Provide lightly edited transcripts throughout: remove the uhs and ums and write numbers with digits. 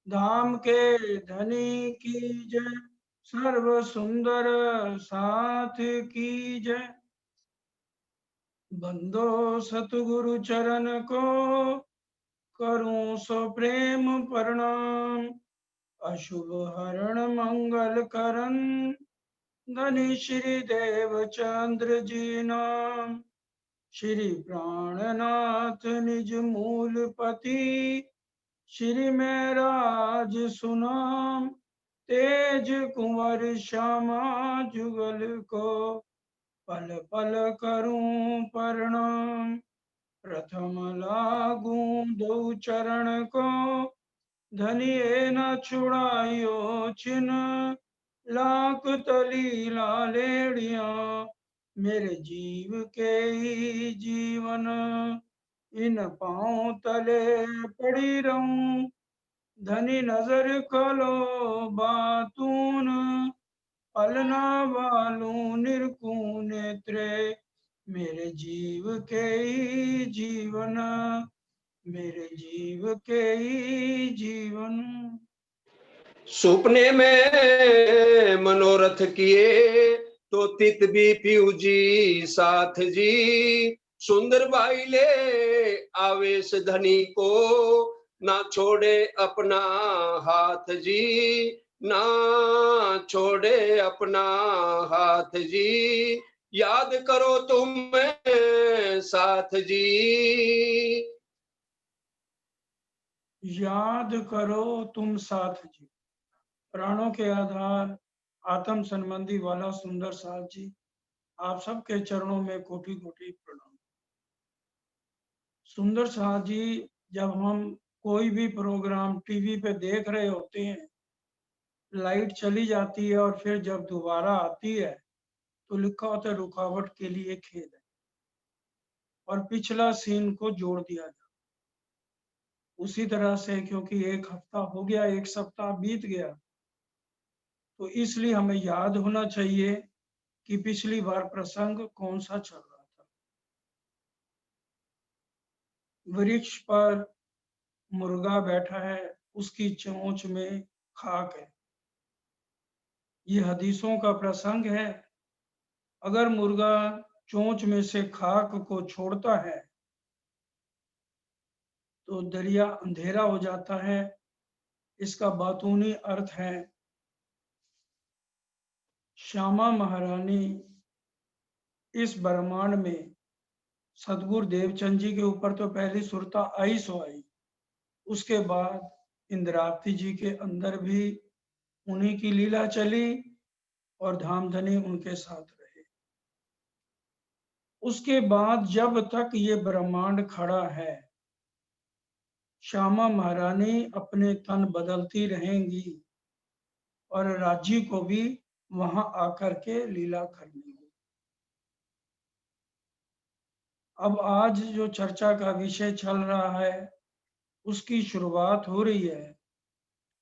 धाम के धनी की जय, सर्व सुंदर साथ की जय। बंदो सतगुरु चरण को, करूं सो प्रेम प्रणाम। अशुभ हरण मंगल करण, धनी श्री देव चंद्र जी नाम। श्री प्राणनाथ निज मूल पति, श्री में राज सुनाम। तेज कुंवर श्यामा जुगल को, पल पल करूं प्रणाम। प्रथम लागू दो चरण को, धनिये न छुड़ायो छिन। लाख तली लालेड़िया, मेरे जीव के ही जीवन। इन पांव तले पड़ी रहूं, धनी नजर खलो बातून। पलना वालू निरकू नेत्रे, मेरे जीव के ही जीवन। मेरे जीव के ही जीवन। सुपने में मनोरथ किए, तो तित भी पीऊ जी साथ जी। सुंदर बाई ले आवेश धनी को, ना छोड़े अपना हाथ जी। ना छोड़े अपना हाथ जी। याद करो तुम साथ जी। याद करो तुम साथ जी। प्राणों के आधार, आत्म संबंधी वाला सुंदर साथ जी, आप सबके चरणों में कोटि कोटि प्रणाम। सुंदर साथ जी, जब हम कोई भी प्रोग्राम टीवी पे देख रहे होते हैं, लाइट चली जाती है और फिर जब दोबारा आती है तो लिखा होता है रुकावट के लिए खेद है, और पिछला सीन को जोड़ दिया जाता। उसी तरह से क्योंकि एक हफ्ता हो गया, एक सप्ताह बीत गया, तो इसलिए हमें याद होना चाहिए कि पिछली बार प्रसंग कौन सा चल रहा था। वृक्ष पर मुर्गा बैठा है, उसकी चोंच में खाक है। ये हदीसों का प्रसंग है। अगर मुर्गा चोंच में से खाक को छोड़ता है तो दरिया अंधेरा हो जाता है। इसका बातूनी अर्थ है, श्यामा महारानी इस ब्रह्मांड में सदगुरु देवचंद जी के ऊपर तो पहली सुरता आई सो आई, उसके बाद इंद्रावती जी के अंदर भी उन्हीं की लीला चली और धामधनी उनके साथ रहे। उसके बाद जब तक ये ब्रह्मांड खड़ा है, श्यामा महारानी अपने तन बदलती रहेंगी और राज्य को भी वहां आकर के लीला करनी होगी। अब आज जो चर्चा का विषय चल रहा है, उसकी शुरुआत हो रही है,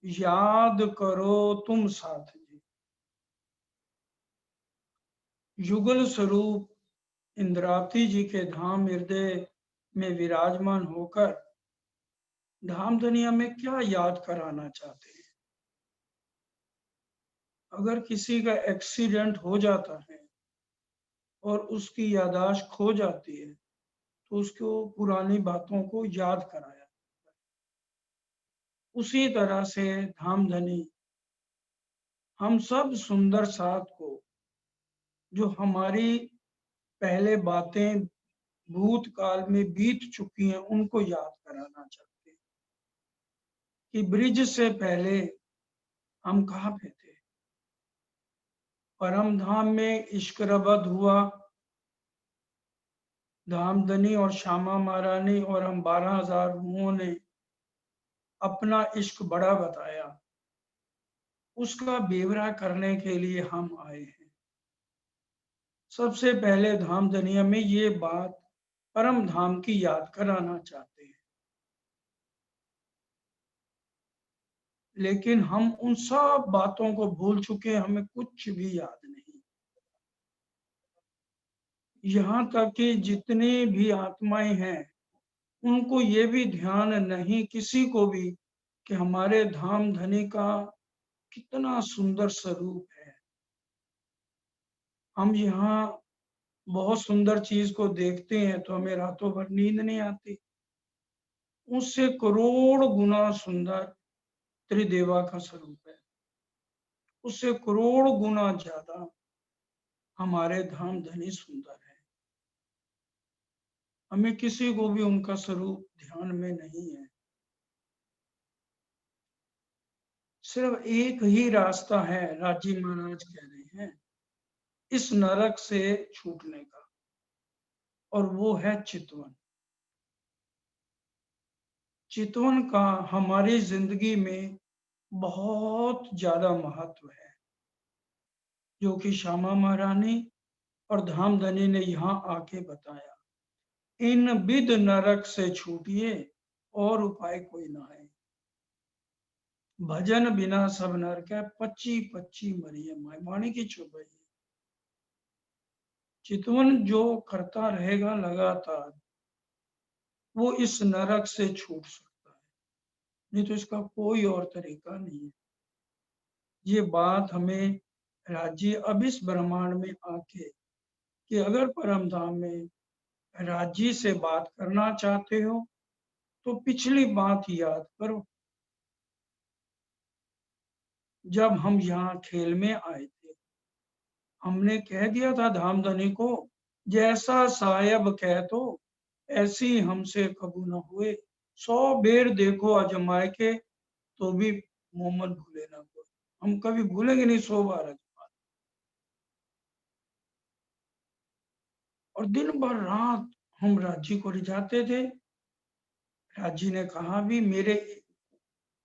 याद करो तुम साथ जी। युगल स्वरूप इंद्रावती जी के धाम हृदय में विराजमान होकर धामधनिया में क्या याद कराना चाहते हैं। अगर किसी का एक्सीडेंट हो जाता है और उसकी याददाश्त खो जाती है, तो उसको पुरानी बातों को याद कराया। उसी तरह से धामधनी हम सब सुंदर साथ को, जो हमारी पहले बातें भूतकाल में बीत चुकी हैं, उनको याद कराना चाहते हैं कि ब्रिज से पहले हम कहाँ पे थे। परम धाम में इश्करबद हुआ, धामधनी और श्यामा महारानी और हम 12,000 रूहों ने अपना इश्क बड़ा बताया। उसका बेवरा करने के लिए हम आए हैं। सबसे पहले धामधनिया में ये बात परम धाम की याद कराना चाहते हैं, लेकिन हम उन सब बातों को भूल चुके, हमें कुछ भी याद नहीं। यहाँ तक कि जितनी भी आत्माएं हैं, उनको ये भी ध्यान नहीं, किसी को भी, कि हमारे धाम धनी का कितना सुंदर स्वरूप है। हम यहाँ बहुत सुंदर चीज को देखते हैं तो हमें रातों भर नींद नहीं आती। उससे करोड़ गुना सुंदर त्रिदेवा का स्वरूप है। उससे करोड़ गुना ज्यादा हमारे धाम धनी सुंदर है। हमें किसी को भी उनका स्वरूप ध्यान में नहीं है। सिर्फ एक ही रास्ता है, राजी महाराज कह रहे हैं, इस नरक से छूटने का, और वो है चितवन। चितवन का हमारी जिंदगी में बहुत ज्यादा महत्व है, जो कि श्यामा महारानी और धामधनी ने यहाँ आके बताया। इन विद नरक से छूटिए और उपाय कोई ना है। भजन बिना सब नरक है, पच्ची पच्ची मरिए माय, वाणी की चौपाई। चितवन जो करता रहेगा लगातार, वो इस नरक से छूट सकता है, नहीं तो इसका कोई और तरीका नहीं है। ये बात हमें राज्य अब इस ब्रह्मांड में आके, कि अगर परम धाम में राज्य से बात करना चाहते हो तो पिछली बात याद करो। जब हम यहाँ खेल में आए थे, हमने कह दिया था धामधनी को, जैसा साहेब कह तो ऐसी हमसे कबू न हुए। 100 बेर देखो अजमाए के तो भी मोहम्मद भूले ना कोई। हम कभी भूलेंगे नहीं 100 बार अजमा। और दिन भर रात हम राज्य को रिझाते थे। राज्य ने कहा भी, मेरे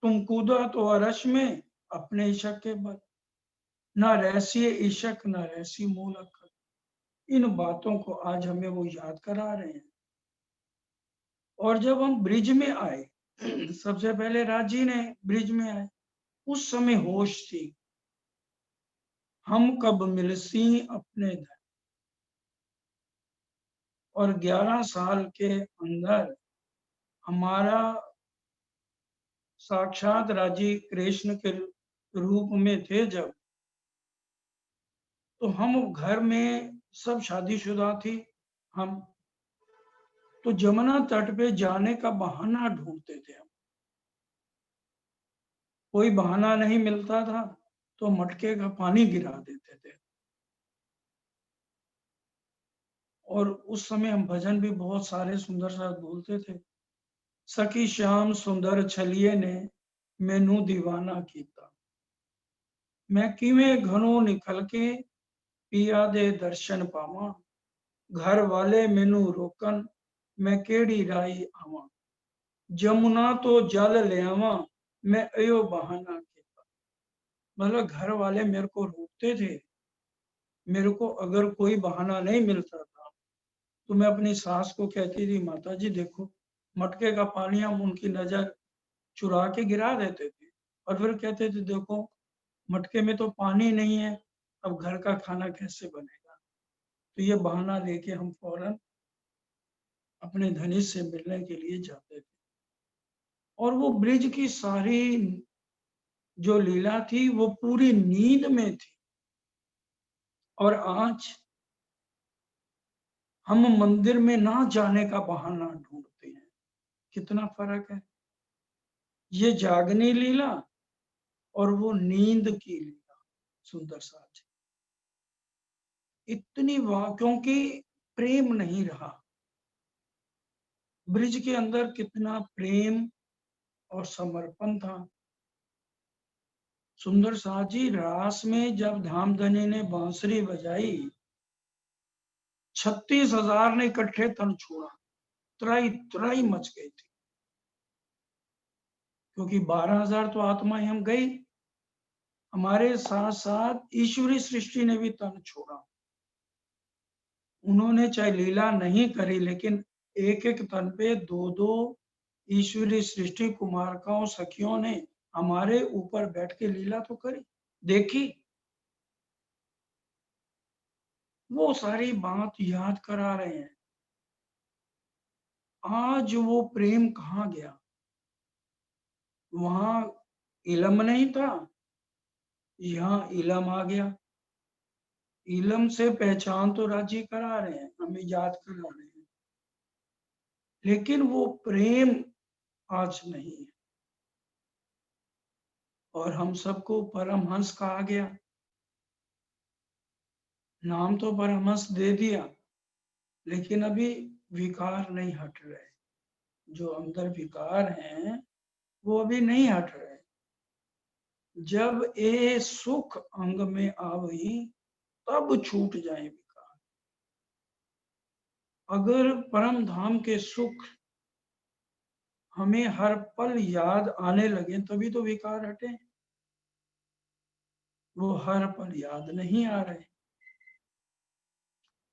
तुम कूदा तो अरश में अपने इशक के बल, ना रहसी इशक ना रहसी मूलक। इन बातों को आज हमें वो याद करा रहे हैं। और जब हम ब्रिज में आए, सबसे पहले राजी ने ब्रिज में आए, उस समय होश थी, हम कब मिलसी अपने धन। और 11 साल के अंदर हमारा साक्षात राजी कृष्ण के रूप में थे जब, तो हम घर में सब शादीशुदा थी। हम तो जमुना तट पे जाने का बहाना ढूंढते थे। हम कोई बहाना नहीं मिलता था तो मटके का पानी गिरा देते थे। और उस समय हम भजन भी बहुत सारे सुंदर सा बोलते थे। सखी श्याम सुंदर छलिए ने मैनू दीवाना कीता, मैं किवें घरों निकल के पिया दे दर्शन पावा, घर वाले मैनू रोकन मैं केड़ी राही आवा, जमुना तो जल ले आवा मैं अयो बहाना कीता। मतलब घर वाले मेरे को रोकते थे। मेरे को अगर कोई बहाना नहीं मिलता था तो मैं अपनी सास को कहती थी, माता जी देखो, मटके का पानी हम उनकी नजर चुरा के गिरा देते थे। और फिर कहते थे, देखो मटके में तो पानी नहीं है, अब घर का खाना कैसे बनेगा। तो ये बहाना लेके हम फौरन अपने धनी से मिलने के लिए जाते थे। और वो ब्रिज की सारी जो लीला थी वो पूरी नींद में थी। और आज हम मंदिर में ना जाने का बहाना ढूंढते हैं। कितना फर्क है। ये जागनी लीला और वो नींद की लीला, सुंदर साज। इतनी वाह, क्योंकि प्रेम नहीं रहा। ब्रिज के अंदर कितना प्रेम और समर्पण था। सुंदर साज जी, रास में जब धामधनी ने बांसुरी बजाई, 36,000 ने इकट्ठे तन छोड़ा, त्राई त्राई मच गई थी। क्योंकि 12,000 तो आत्माएं हम गई, हमारे साथ साथ ईश्वरी सृष्टि ने भी तन छोड़ा। उन्होंने चाहे लीला नहीं करी, लेकिन एक एक तन पे दो दो ईश्वरी सृष्टि कुमारकाओं सखियों ने हमारे ऊपर बैठ के लीला तो करी, देखी। वो सारी बात याद करा रहे हैं। आज वो प्रेम कहाँ गया। वहां इलम नहीं था, यहाँ इलम आ गया। इलम से पहचान तो राजी करा रहे हैं, हमें याद करा रहे हैं, लेकिन वो प्रेम आज नहीं है। और हम सबको परमहंस कहा गया, नाम तो परमहंस दे दिया, लेकिन अभी विकार नहीं हट रहे। जो अंदर विकार हैं वो अभी नहीं हट रहे। जब ये सुख अंग में आवही तब छूट जाए विकार। अगर परम धाम के सुख हमें हर पल याद आने लगे तभी तो विकार हटे। वो हर पल याद नहीं आ रहे,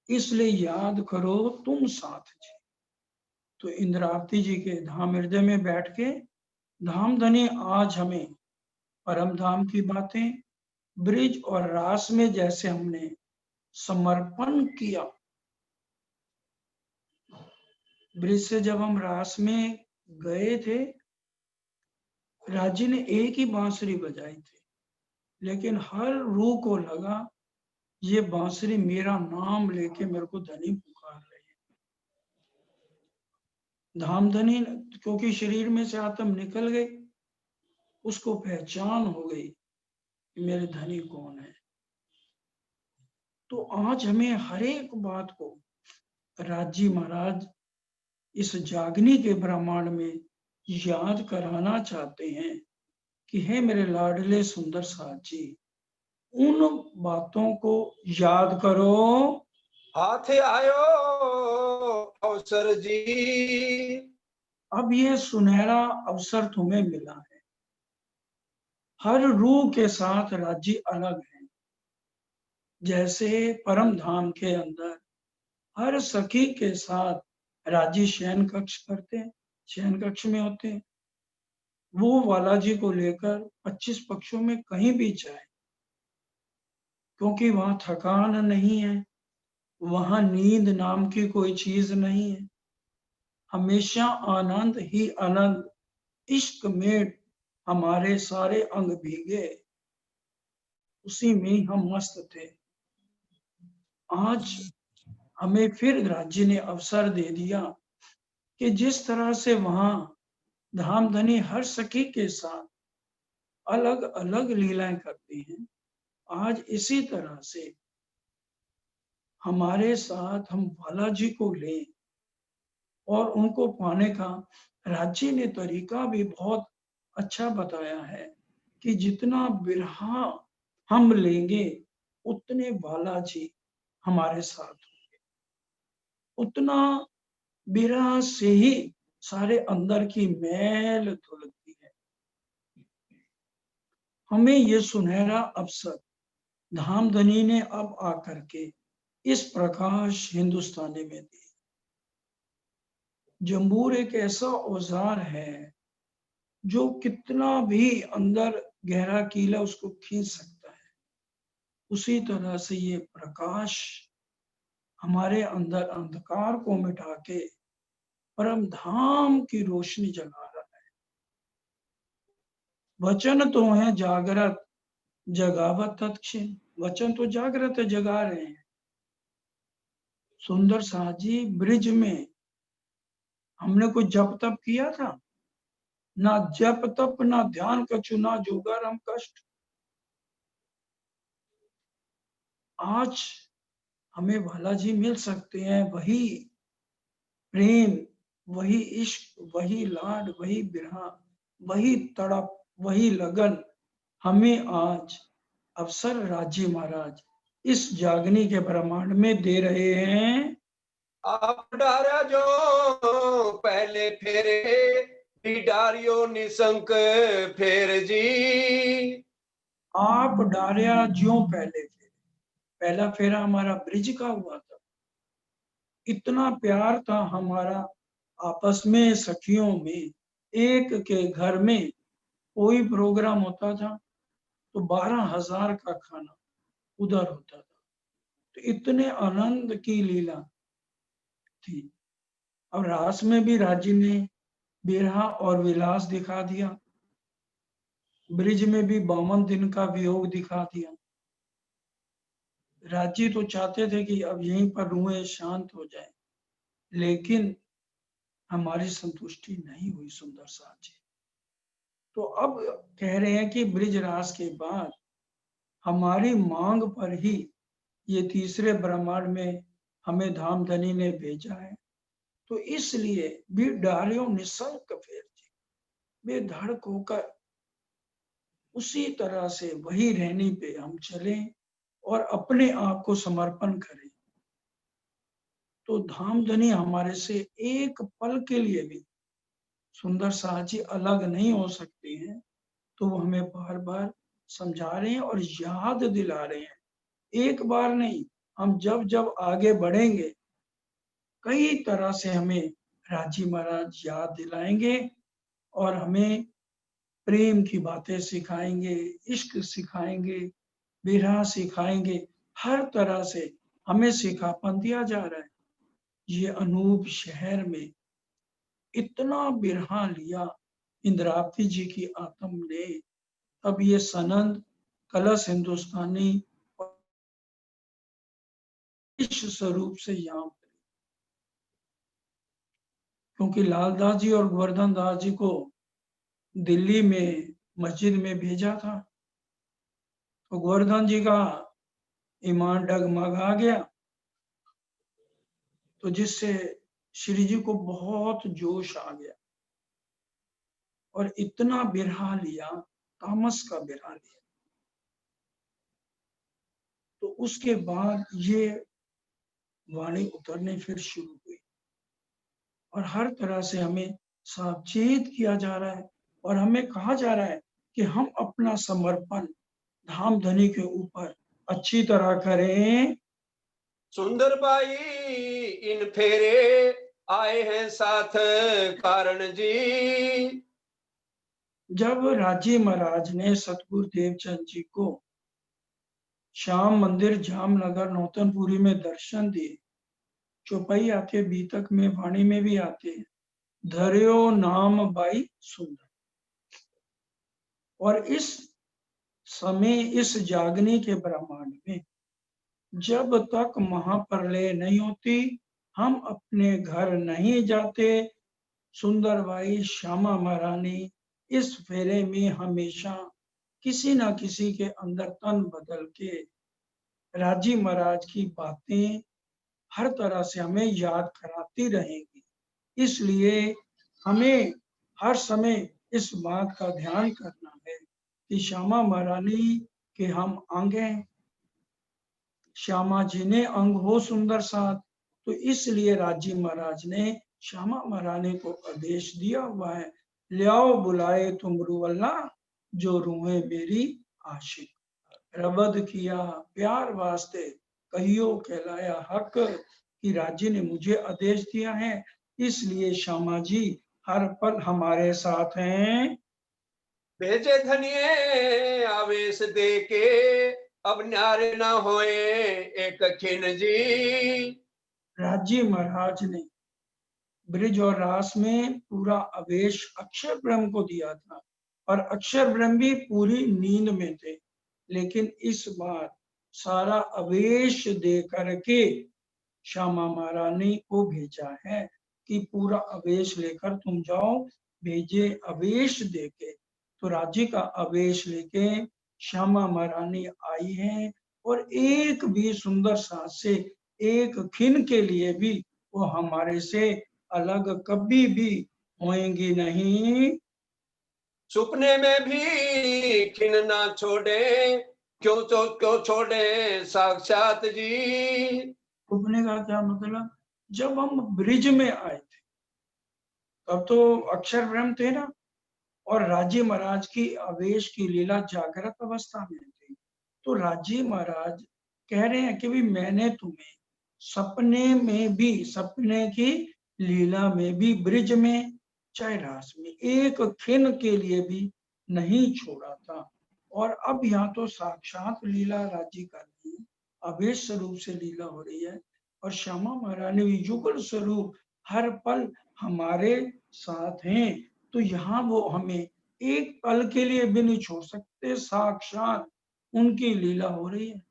इसलिए याद करो तुम साथ जी। तो इंद्रावती जी के धाम हृदय में बैठ के धाम धनी आज हमें परम धाम की बातें ब्रिज और रास में जैसे हमने समर्पण किया। ब्रिज से जब हम रास में गए थे, राजी ने एक ही बांसुरी बजाई थी, लेकिन हर रूह को लगा ये बांसुरी मेरा नाम लेके मेरे को धनी पुकार रही है। धाम धनी, क्योंकि शरीर में से आत्म निकल गई, उसको पहचान हो गई कि मेरे धनी कौन है। तो आज हमें हर एक बात को राजी महाराज इस जागनी के ब्रह्मांड में याद कराना चाहते हैं कि हे मेरे लाडले सुंदर साथ जी, उन बातों को याद करो। हाथ आयो अवसर जी। अब ये सुनहरा अवसर तुम्हें मिला है। हर रूह के साथ राज्य अलग है। जैसे परम धाम के अंदर हर सखी के साथ राजी शयन कक्ष करते हैं, शयन कक्ष में होते हैं, वो वाला जी को लेकर 25 पक्षों में कहीं भी जाए, क्योंकि वहां थकान नहीं है, वहां नींद नाम की कोई चीज नहीं है। हमेशा आनंद ही आनंद, इश्क में हमारे सारे अंग भीगे, उसी में ही हम मस्त थे। आज हमें फिर राज्य ने अवसर दे दिया कि जिस तरह से वहां धामधनी हर सखी के साथ अलग अलग लीलाएं करती हैं, आज इसी तरह से हमारे साथ हम बालाजी को लें और उनको पाने का राज्य ने तरीका भी बहुत अच्छा बताया है कि जितना बिरहा हम लेंगे उतने बालाजी हमारे साथ होंगे, उतना बिरहा से ही सारे अंदर की मैल धुलती है। हमें ये सुनहरा अवसर धामधनी ने अब आकर के इस प्रकाश हिंदुस्तानी में दी। जंबूर एक ऐसा औजार है जो कितना भी अंदर गहरा कीला उसको खींच सकता है। उसी तरह से ये प्रकाश हमारे अंदर अंधकार को मिटा के परम धाम की रोशनी जगा रहा है। वचन तो है जागृत जगावत तत्क्षण, वचन तो जागृत है, जगा रहे हैं। सुंदर साजी ब्रिज में हमने कोई जप तप किया था? ना जप तप, ना ध्यान कछु, ना जोगर हम कष्ट। आज हमें बालाजी मिल सकते हैं। वही प्रेम, वही इश्क, वही लाड, वही बिरहा, वही तड़प, वही लगन हमें आज अवसर राज्य महाराज इस जागनी के ब्रह्मांड में दे रहे हैं। आप डारा जो पहले फेरे डारियो निशंक फेर जी। आप डारिया ज्यों पहले फेरे, पहला फेरा हमारा ब्रिज का हुआ था। इतना प्यार था हमारा आपस में, सखियों में। एक के घर में कोई प्रोग्राम होता था तो 12,000 का खाना उधर होता था। तो इतने आनंद की लीला थी। और रास में भी राजी ने बिरहा और विलास दिखा दिया। ब्रिज में भी 52 दिन का वियोग दिखा दिया। राजी तो चाहते थे कि अब यहीं पर रुएं, शांत हो जाए, लेकिन हमारी संतुष्टि नहीं हुई सुंदर साथ जी। तो अब कह रहे हैं कि ब्रिजरास के बाद हमारी मांग पर ही ये तीसरे ब्रह्मांड में हमें धामधनी ने भेजा है। तो इसलिए भी डारियों निशंक फेर जी, बेधड़क होकर उसी तरह से वही रहनी पे हम चलें और अपने आप को समर्पण करें। तो धामधनी हमारे से एक पल के लिए भी सुंदर साहब जी अलग नहीं हो सकते हैं। तो वो हमें बार बार समझा रहे हैं और याद दिला रहे हैं। एक बार नहीं, हम जब जब आगे बढ़ेंगे कई तरह से हमें राजी महाराज याद दिलाएंगे और हमें प्रेम की बातें सिखाएंगे, इश्क सिखाएंगे, विरह सिखाएंगे। हर तरह से हमें सिखापन दिया जा रहा है। ये अनूप शहर में इतना बिरहा लिया इंद्रावती जी की आत्म ने। अब ये सनंद कलश हिंदुस्तानी इस स्वरूप से यहाँ, क्योंकि लालदास जी और गोवर्धन दास जी को दिल्ली में मस्जिद में भेजा था, तो गोवर्धन जी का ईमान डगमगा गया, तो जिससे श्री जी को बहुत जोश आ गया और इतना बिरहा लिया, तामस का बिरहा लिया। तो उसके बाद ये वाणी उतरने फिर शुरू हुई और हर तरह से हमें सावचेत किया जा रहा है और हमें कहा जा रहा है कि हम अपना समर्पण धामधनी के ऊपर अच्छी तरह करें। सुंदर बाई इन फेरे आए हैं साथ कारण जी। जब राजी महाराज ने सतगुरु देवचंद जी को श्याम मंदिर जामनगर नौतनपुरी में दर्शन दिए, चौपाई आते बीतक में वाणी में भी आते हैं, धर्यो नाम बाई सुंदर। और इस समय इस जागने के ब्रह्मांड में जब तक महाप्रलय नहीं होती हम अपने घर नहीं जाते। सुंदर बाई श्यामा महारानी इस फेरे में हमेशा किसी ना किसी के अंदर तन बदल के राजी महाराज की बातें हर तरह से हमें याद कराती रहेंगी। इसलिए हमें हर समय इस बात का ध्यान करना है कि श्यामा महारानी के हम अंग हैं, श्यामा जी ने अंग हो सुंदर साथ। तो इसलिए राजी महाराज ने श्यामा महारानी को आदेश दिया हुआ है, ले आओ बुलाए तुम रूवल्ला जो रूहे मेरी आशिक। रबद किया प्यार वास्ते कहियो कहलाया हक, कि राजी ने मुझे आदेश दिया है, इसलिए श्यामा जी हर पल हमारे साथ हैं। भेजे धनिये आवेश दे के अब न्यारे ना होए एक खिन जी। राजी महाराज ने ब्रिज और रास में पूरा आवेश अक्षर ब्रह्म को दिया था और अक्षर ब्रह्म भी पूरी नींद में थे, लेकिन इस बार सारा आवेश दे करके श्यामा महारानी को भेजा है कि पूरा आवेश लेकर तुम जाओ। भेजे आवेश देके, तो राजी का आवेश लेके श्यामा महारानी आई है और एक भी सुंदर साथ से एक खिन के लिए भी वो हमारे से अलग कभी भी होएंगी नहीं। सुपने में भी खिन ना छोड़े क्यों छोड़े साक्षात जी। सुपने का क्या मतलब, जब हम ब्रिज में आए थे तब तो अक्षर ब्रह्म थे ना, और राजी महाराज की आवेश की लीला जागृत अवस्था में थी। तो राजी महाराज कह रहे हैं कि भी मैंने तुम्हें सपने में भी, सपने की लीला में भी, ब्रिज में चाहे रास में एक खिन के लिए भी नहीं छोड़ा था। और अब यहाँ तो साक्षात लीला राजी कर रही है, आवेश स्वरूप से लीला हो रही है और श्यामा महारानी भी युगल स्वरूप हर पल हमारे साथ हैं। तो यहाँ वो हमें एक पल के लिए भी नहीं छोड़ सकते, साक्षात उनकी लीला हो रही है।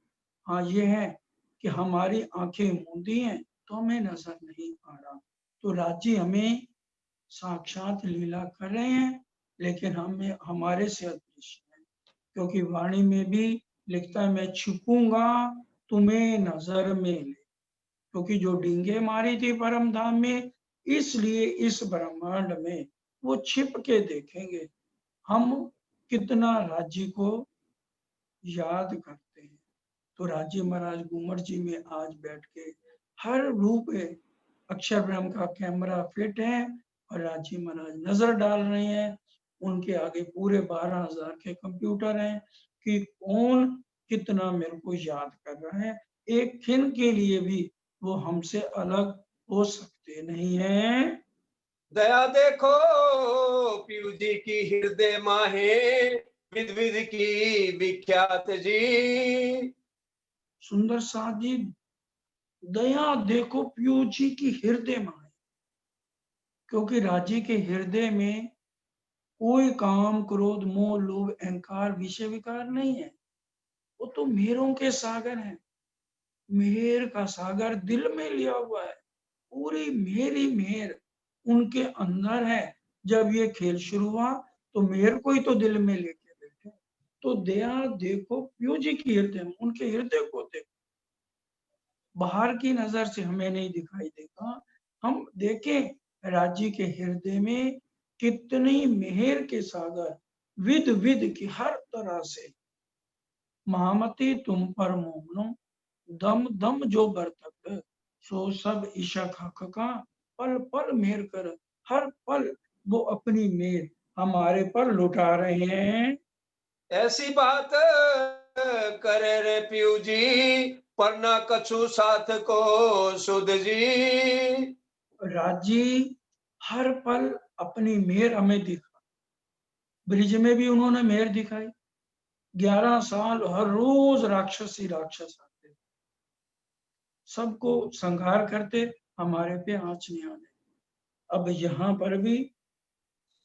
हाँ, ये है कि हमारी आंखें मूंदी हैं तो हमें नजर नहीं आ रहा। तो राजी हमें साक्षात लीला कर रहे हैं, लेकिन हमें हमारे से अदृश्य है, क्योंकि वाणी में भी लिखता है, मैं छिपूंगा तुम्हें नजर में ले। क्योंकि जो डींगे मारी थी परम धाम में, इसलिए इस ब्रह्मांड में वो छिप के देखेंगे। हम कितना राज्य को याद करते हैं। तो राजी महाराज घूमर जी में आज बैठ के हर रूप है, अक्षर ब्रह्म का कैमरा फिट है और राजी महाराज नजर डाल रहे हैं। उनके आगे पूरे 12,000 के कंप्यूटर हैं कि कौन कितना मेरे को याद कर रहा है। एक क्षण के लिए भी वो हमसे अलग हो सकते नहीं है। दया देखो पीयू जी की हृदय माहे, विध विध की विख्यात जी। सुंदर साथ जी, दया देखो पीयू जी की हृदय में, क्योंकि राजी के हृदय में कोई काम, क्रोध, मोह, लोभ, अहंकार, विषय विकार नहीं है। वो तो मेहरों के सागर हैं। मेहर का सागर दिल में लिया हुआ है। पूरी मेरी मेहर उनके अंदर है। जब ये खेल शुरू हुआ तो मेहर को ही तो दिल में लेके बैठे। तो दया देखो पीयू जी की हृदय में, उनके हृदय को देखो। बाहर की नजर से हमें नहीं दिखाई देगा। हम देखें राज्य के हृदय में कितनी मेहर के सागर, विध विध की हर तरह से। महामती तुम पर मोहनो, दम दम जो बरतक, सो सब इशक हक का, पल पल मेहर कर। हर पल वो अपनी मेहर हमारे पर लुटा रहे हैं। ऐसी बात करे रे पीयू जी, पर ना कछु साथ को सुध जी। राजी हर पल अपनी मेहर हमें दिखा। ब्रिज में भी उन्होंने मेहर दिखाई। 11 साल हर रोज राक्षसी राक्षस आते, सबको संहार करते, हमारे पे आंच नहीं आने। अब यहाँ पर भी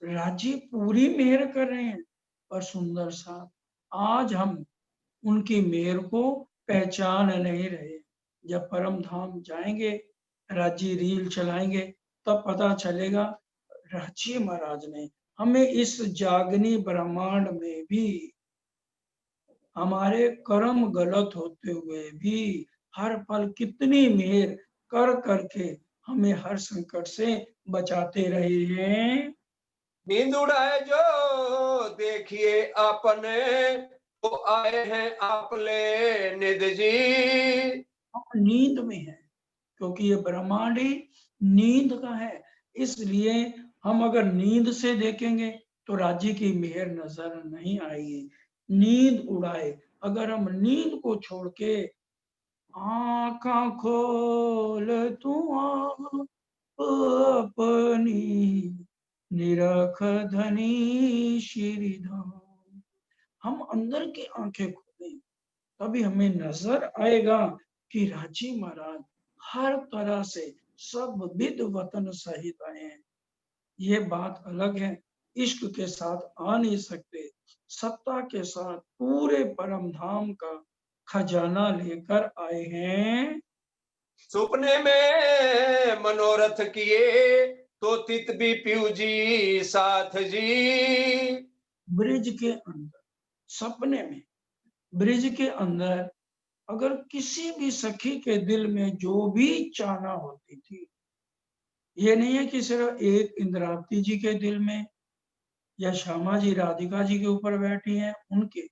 राज्य पूरी मेहर कर रहे हैं। पर सुंदर साथ, आज हम उनकी मेहर को पहचान नहीं रहे। जब परम धाम जाएंगे, राज्य रील चलाएंगे, तब पता चलेगा राज्य महाराज ने हमें इस जागनी ब्रह्मांड में भी हमारे कर्म गलत होते हुए भी हर पल कितनी मेहर कर करके हमें हर संकट से बचाते रहे हैं। नींद उड़ाए जो देखिए आपने, तो आए हैं आपले निध जी। हम नींद में हैं, क्योंकि ये ब्रह्मांड ही नींद का है। इसलिए हम अगर नींद से देखेंगे तो राज्य की मेहर नजर नहीं आएगी। नींद उड़ाए, अगर हम नींद को छोड़ के आँखा खोल तू अपनी, निरख धनी श्री धाम। हम अंदर की आंखें खोलें, तभी हमें नजर आएगा कि राजी महाराज हर तरह से सब विध वतन सहित आए हैं। ये बात अलग है, इश्क के साथ आ नहीं सकते। सत्ता के साथ पूरे परम धाम का खजाना लेकर आए हैं। सुपने में मनोरथ किए, तो तित भी पीयू जी साथ जी। ब्रिज के अंदर, सपने में, ब्रिज के अंदर अगर किसी भी सखी के दिल में जो भी चाहना होती थी, ये नहीं है कि सिर्फ एक इंद्रावती जी के दिल में या श्यामा जी राधिका जी के ऊपर बैठी हैं, उनके,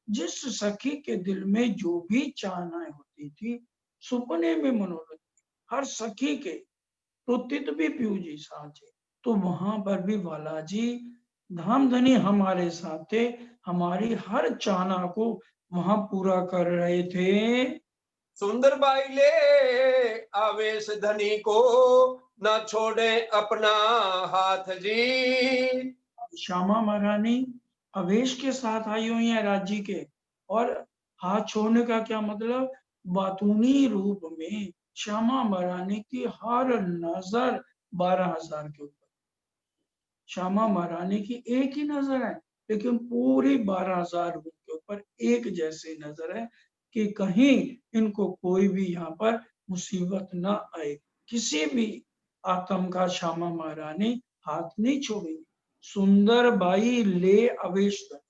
जिस सखी के दिल में जो भी चाहनाएं होती थी, सुपने में मनोरथ हर सखी के, तो तित भी पीयू जी साझे। तो वहां पर भी बालाजी धाम धनी हमारे साथ थे, हमारी हर चाहना को वहां पूरा कर रहे थे। सुंदर बाई ले आवेश धनी को, ना छोड़े अपना हाथ जी। श्यामा महारानी अवेश के साथ आई हुई है राज्य के, और हाथ छोड़ने का क्या मतलब, बातूनी रूप में श्यामा महारानी की हर नजर 12,000 के ऊपर। श्यामा महारानी की एक ही नजर है, लेकिन पूरी 12,000 रूह के ऊपर एक जैसी नजर है कि कहीं इनको कोई भी यहाँ पर मुसीबत ना आए। किसी भी आत्म का श्यामा महारानी हाथ नहीं छोड़ेगी। सुंदर बाई ले आवेश तक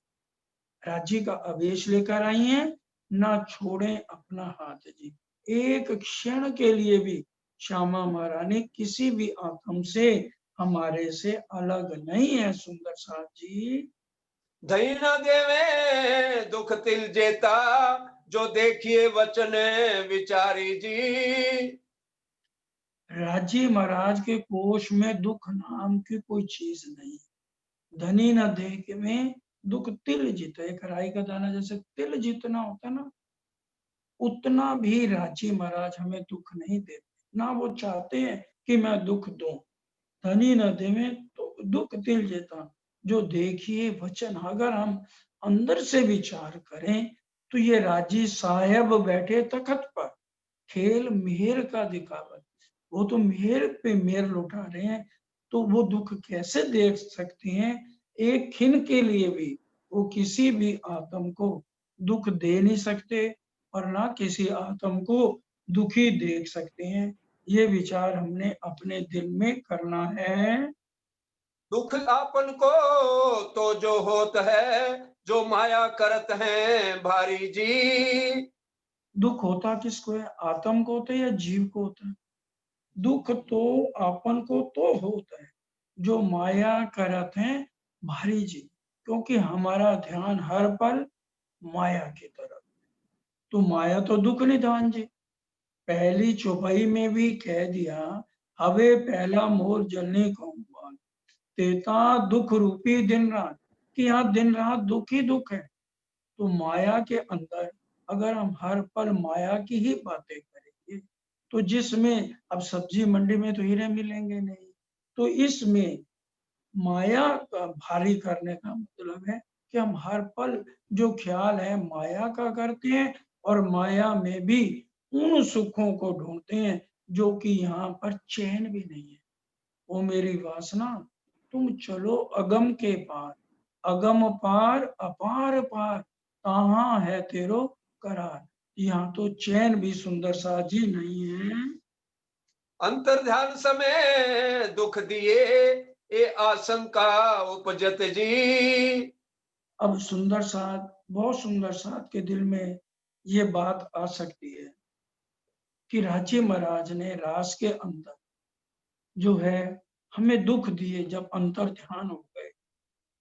राज्य का आवेश लेकर आई हैं, ना छोड़ें अपना हाथ जी। एक क्षण के लिए भी श्यामा महारानी किसी भी आत्म से हमारे से अलग नहीं है। सुंदर साथ जी धई न देवे दुख तिल जेता, जो देखिए वचन विचारी जी। राज्य महाराज के कोष में दुख नाम की कोई चीज नहीं। धनी न देख में दुख तिल जित, एक राई का दाना जैसे तिल जितना होता ना, उतना भी राजी महाराज हमें दुख नहीं देते। ना वो चाहते हैं कि मैं दुख दूं। धनी न देवे तो दुख तिल जेता, जो देखिए वचन। अगर हम अंदर से विचार करें तो ये राजी साहब बैठे तखत पर, खेल मेहर का दिखावत। वो तो मेहर पे मेहर लुटा रहे हैं, तो वो दुख कैसे देख सकते हैं? एक खिन के लिए भी वो किसी भी आत्म को दुख दे नहीं सकते और ना किसी आत्म को दुखी देख सकते हैं। ये विचार हमने अपने दिल में करना है। दुख आपन को तो जो होत है, जो माया करत है भारी जी। दुख होता किसको है? आत्म को होता है या जीव को होता है? दुख तो आपन को तो होता है, जो माया करत है भारी जी। क्योंकि हमारा ध्यान हर पल माया की तरफ। तो माया तो दुख निधान जी। पहली चौपाई में भी कह दिया, हवे पहला मोर जलने कहूँगा, तेता दुख रूपी दिन रात। कि यहाँ दिन रात दुख ही दुख है। तो माया के अंदर अगर हम हर पल माया की ही बातें करेंगे, तो जिसमें अब सब्जी मंडी में तो हीरे मिलेंगे नहीं, तो इसमें माया का भारी करने का मतलब है कि हम हर पल जो ख्याल है माया का करते हैं और माया में भी उन सुखों को ढूंढते हैं जो कि यहाँ पर चैन भी नहीं है। ओ मेरी वासना, तुम चलो अगम के पार, अगम पार अपार पार, कहाँ है तेरो करार। यहाँ तो चैन भी सुंदर सा जी नहीं है। अंतर ध्यान समय दुख दिए, ए आशंका उपजत जी। अब सुंदर साथ, बहुत सुंदर साथ के दिल में ये बात आ सकती है कि रांची महाराज ने रास के अंदर जो है हमें दुख दिए। जब अंतर ध्यान हो गए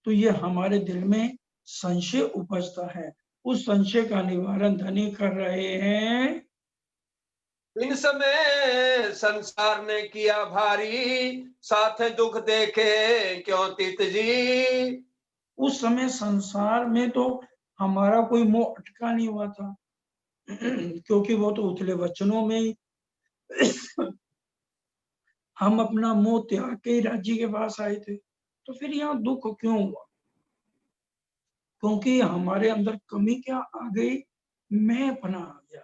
तो ये हमारे दिल में संशय उपजता है। उस संशय का निवारण धनी कर रहे हैं। इन समय संसार ने किया भारी, साथ दुख देखे क्यों तित जी। उस समय संसार में तो हमारा कोई मोह अटका नहीं हुआ था क्योंकि वो तो उथले वचनों में ही हम अपना मोह त्याग के ही राज्य के पास आए थे। तो फिर यहाँ दुख क्यों हुआ? क्योंकि हमारे अंदर कमी क्या आ गई? मैं अपना आ गया।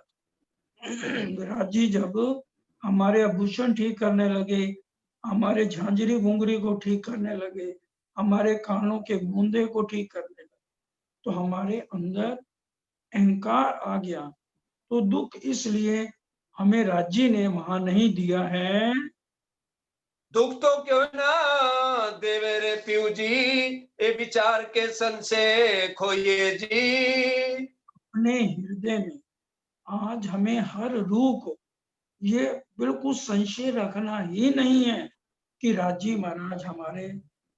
राजी जब हमारे आभूषण ठीक करने लगे, हमारे झांझरी घुंघरी को ठीक करने लगे, हमारे कानों के गूंदे को ठीक करने लगे, तो हमारे अंदर अहंकार आ गया। तो दुख इसलिए हमें राज्य ने वहां नहीं दिया है। दुख तो क्यों ना देवे रे प्यू जी, ए विचार के सन से खोइए जी। अपने हृदय में आज हमें हर रूह को ये बिल्कुल संशय रखना ही नहीं है कि राजी महाराज हमारे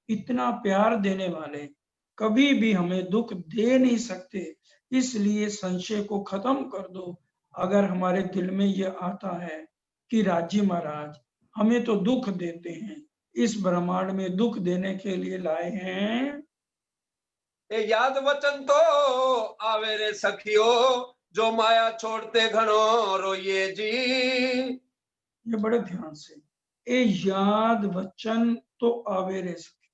इतना प्यार देने वाले कभी भी हमें दुख दे नहीं सकते। इसलिए संशय को खत्म कर दो। अगर हमारे दिल में ये आता है कि राजी महाराज हमें तो दुख देते हैं, इस ब्रह्मांड में दुख देने के लिए लाए हैं। ए याद वचन तो आवे रे सखियो, जो माया छोड़ते घणो रोइए जी। ये बड़े ध्यान से, ए याद वचन तो आवे रे सखी।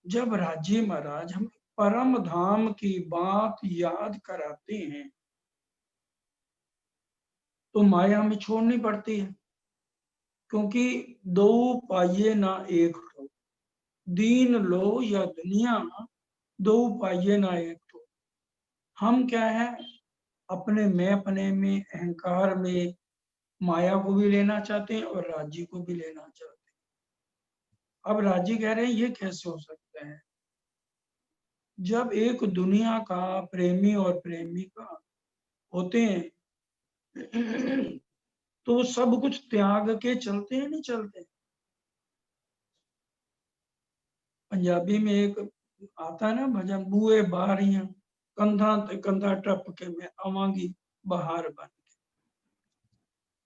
जब राजी महाराज हमें परम धाम की बात याद कराते हैं तो माया हमें छोड़नी पड़ती है। क्योंकि दो पाइये ना एक हो, दीन लो या दुनिया, दो पाइये ना एक तो। हम क्या है, अपने में अहंकार में माया को भी लेना चाहते हैं और राज्य को भी लेना चाहते हैं। अब राज्य कह रहे हैं ये कैसे हो सकता है, जब एक दुनिया का प्रेमी और प्रेमिका होते हैं तो वो सब कुछ त्याग के चलते हैं, नहीं चलते। पंजाबी में एक आता है ना भजन, बुए बारियां कंधा ते कंधा टप के मैं आवांगी बाहर बन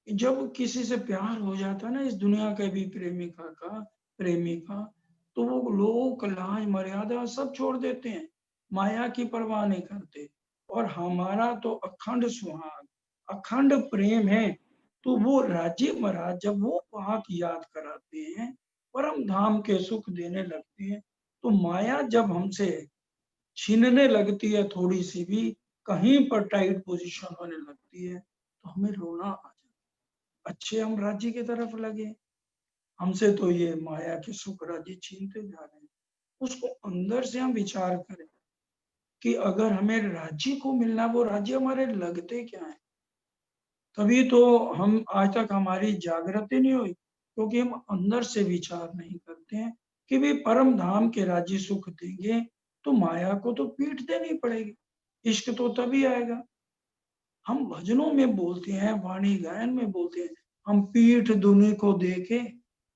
के। जब किसी से प्यार हो जाता है ना, इस दुनिया के भी प्रेमिका का प्रेमी का, तो वो लोक लाज मर्यादा सब छोड़ देते हैं, माया की परवाह नहीं करते। और हमारा तो अखंड सुहाग अखंड प्रेम है, तो वो राज्य महाराज जब वो बात याद कराते हैं, परम धाम के सुख देने लगते हैं, तो माया जब हमसे छीनने लगती है, थोड़ी सी भी कहीं पर टाइट पोजीशन होने लगती है, तो हमें रोना आ जाता है। अच्छे हम राज्य की तरफ लगे, हमसे तो ये माया के सुख राज्य छीनते जा रहे हैं। उसको अंदर से हम विचार करें कि अगर हमें राज्य को मिलना, वो राज्य हमारे लगते क्या है। तभी तो हम आज तक हमारी जागृति नहीं हुई, क्योंकि हम अंदर से विचार नहीं करते हैं कि भी परम धाम के राज्य सुख देंगे तो माया को तो पीठ देनी पड़ेगी, इश्क तो तभी आएगा। हम भजनों में बोलते हैं, वाणी गायन में बोलते हैं, हम पीठ दुनी को देके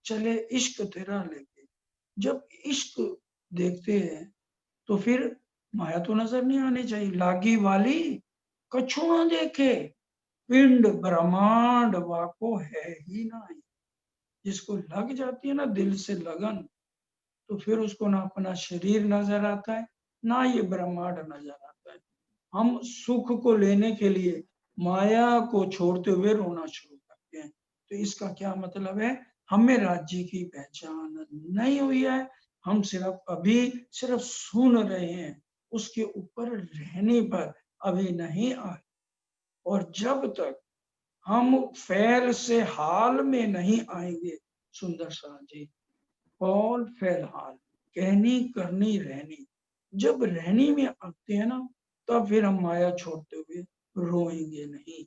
चले इश्क तेरा लेके। जब इश्क देखते हैं तो फिर माया तो नजर नहीं आनी चाहिए। लागी वाली कछु ना देखे, पिंड ब्रह्मांड वाको है ही नहीं। जिसको लग जाती है ना दिल से लगन, तो फिर उसको ना अपना शरीर नजर आता है, ना ये ब्रह्मांड नजर आता है। हम सुख को लेने के लिए माया को छोड़ते हुए रोना शुरू करते हैं। तो इसका क्या मतलब है, हमें राज्य की पहचान नहीं हुई है, हम सिर्फ सुन रहे हैं, उसके ऊपर रहने पर अभी नहीं आए। और जब तक हम फैल से हाल में नहीं आएंगे, सुंदर शाह जी, कौल फैल हाल, कहनी करनी रहनी, जब रहनी में आते हैं ना, तब फिर हम माया छोड़ते हुए रोएंगे नहीं।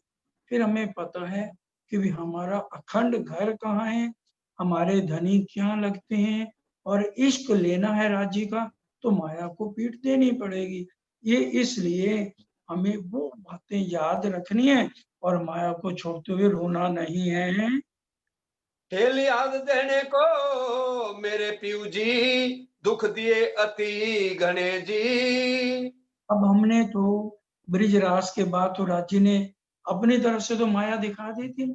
फिर हमें पता है कि भी हमारा अखंड घर कहाँ है, हमारे धनी क्या लगते हैं, और इश्क लेना है राज्य का, तो माया को पीठ देनी पड़ेगी। ये इसलिए हमें वो बातें याद रखनी है और माया को छोड़ते हुए रोना नहीं है। खेल याद देने को मेरे पीऊ जी, दुख दिए अति घने जी। अब हमने तो ब्रिजराज के बाद तो राज्य ने अपनी तरफ से तो माया दिखा दी थी,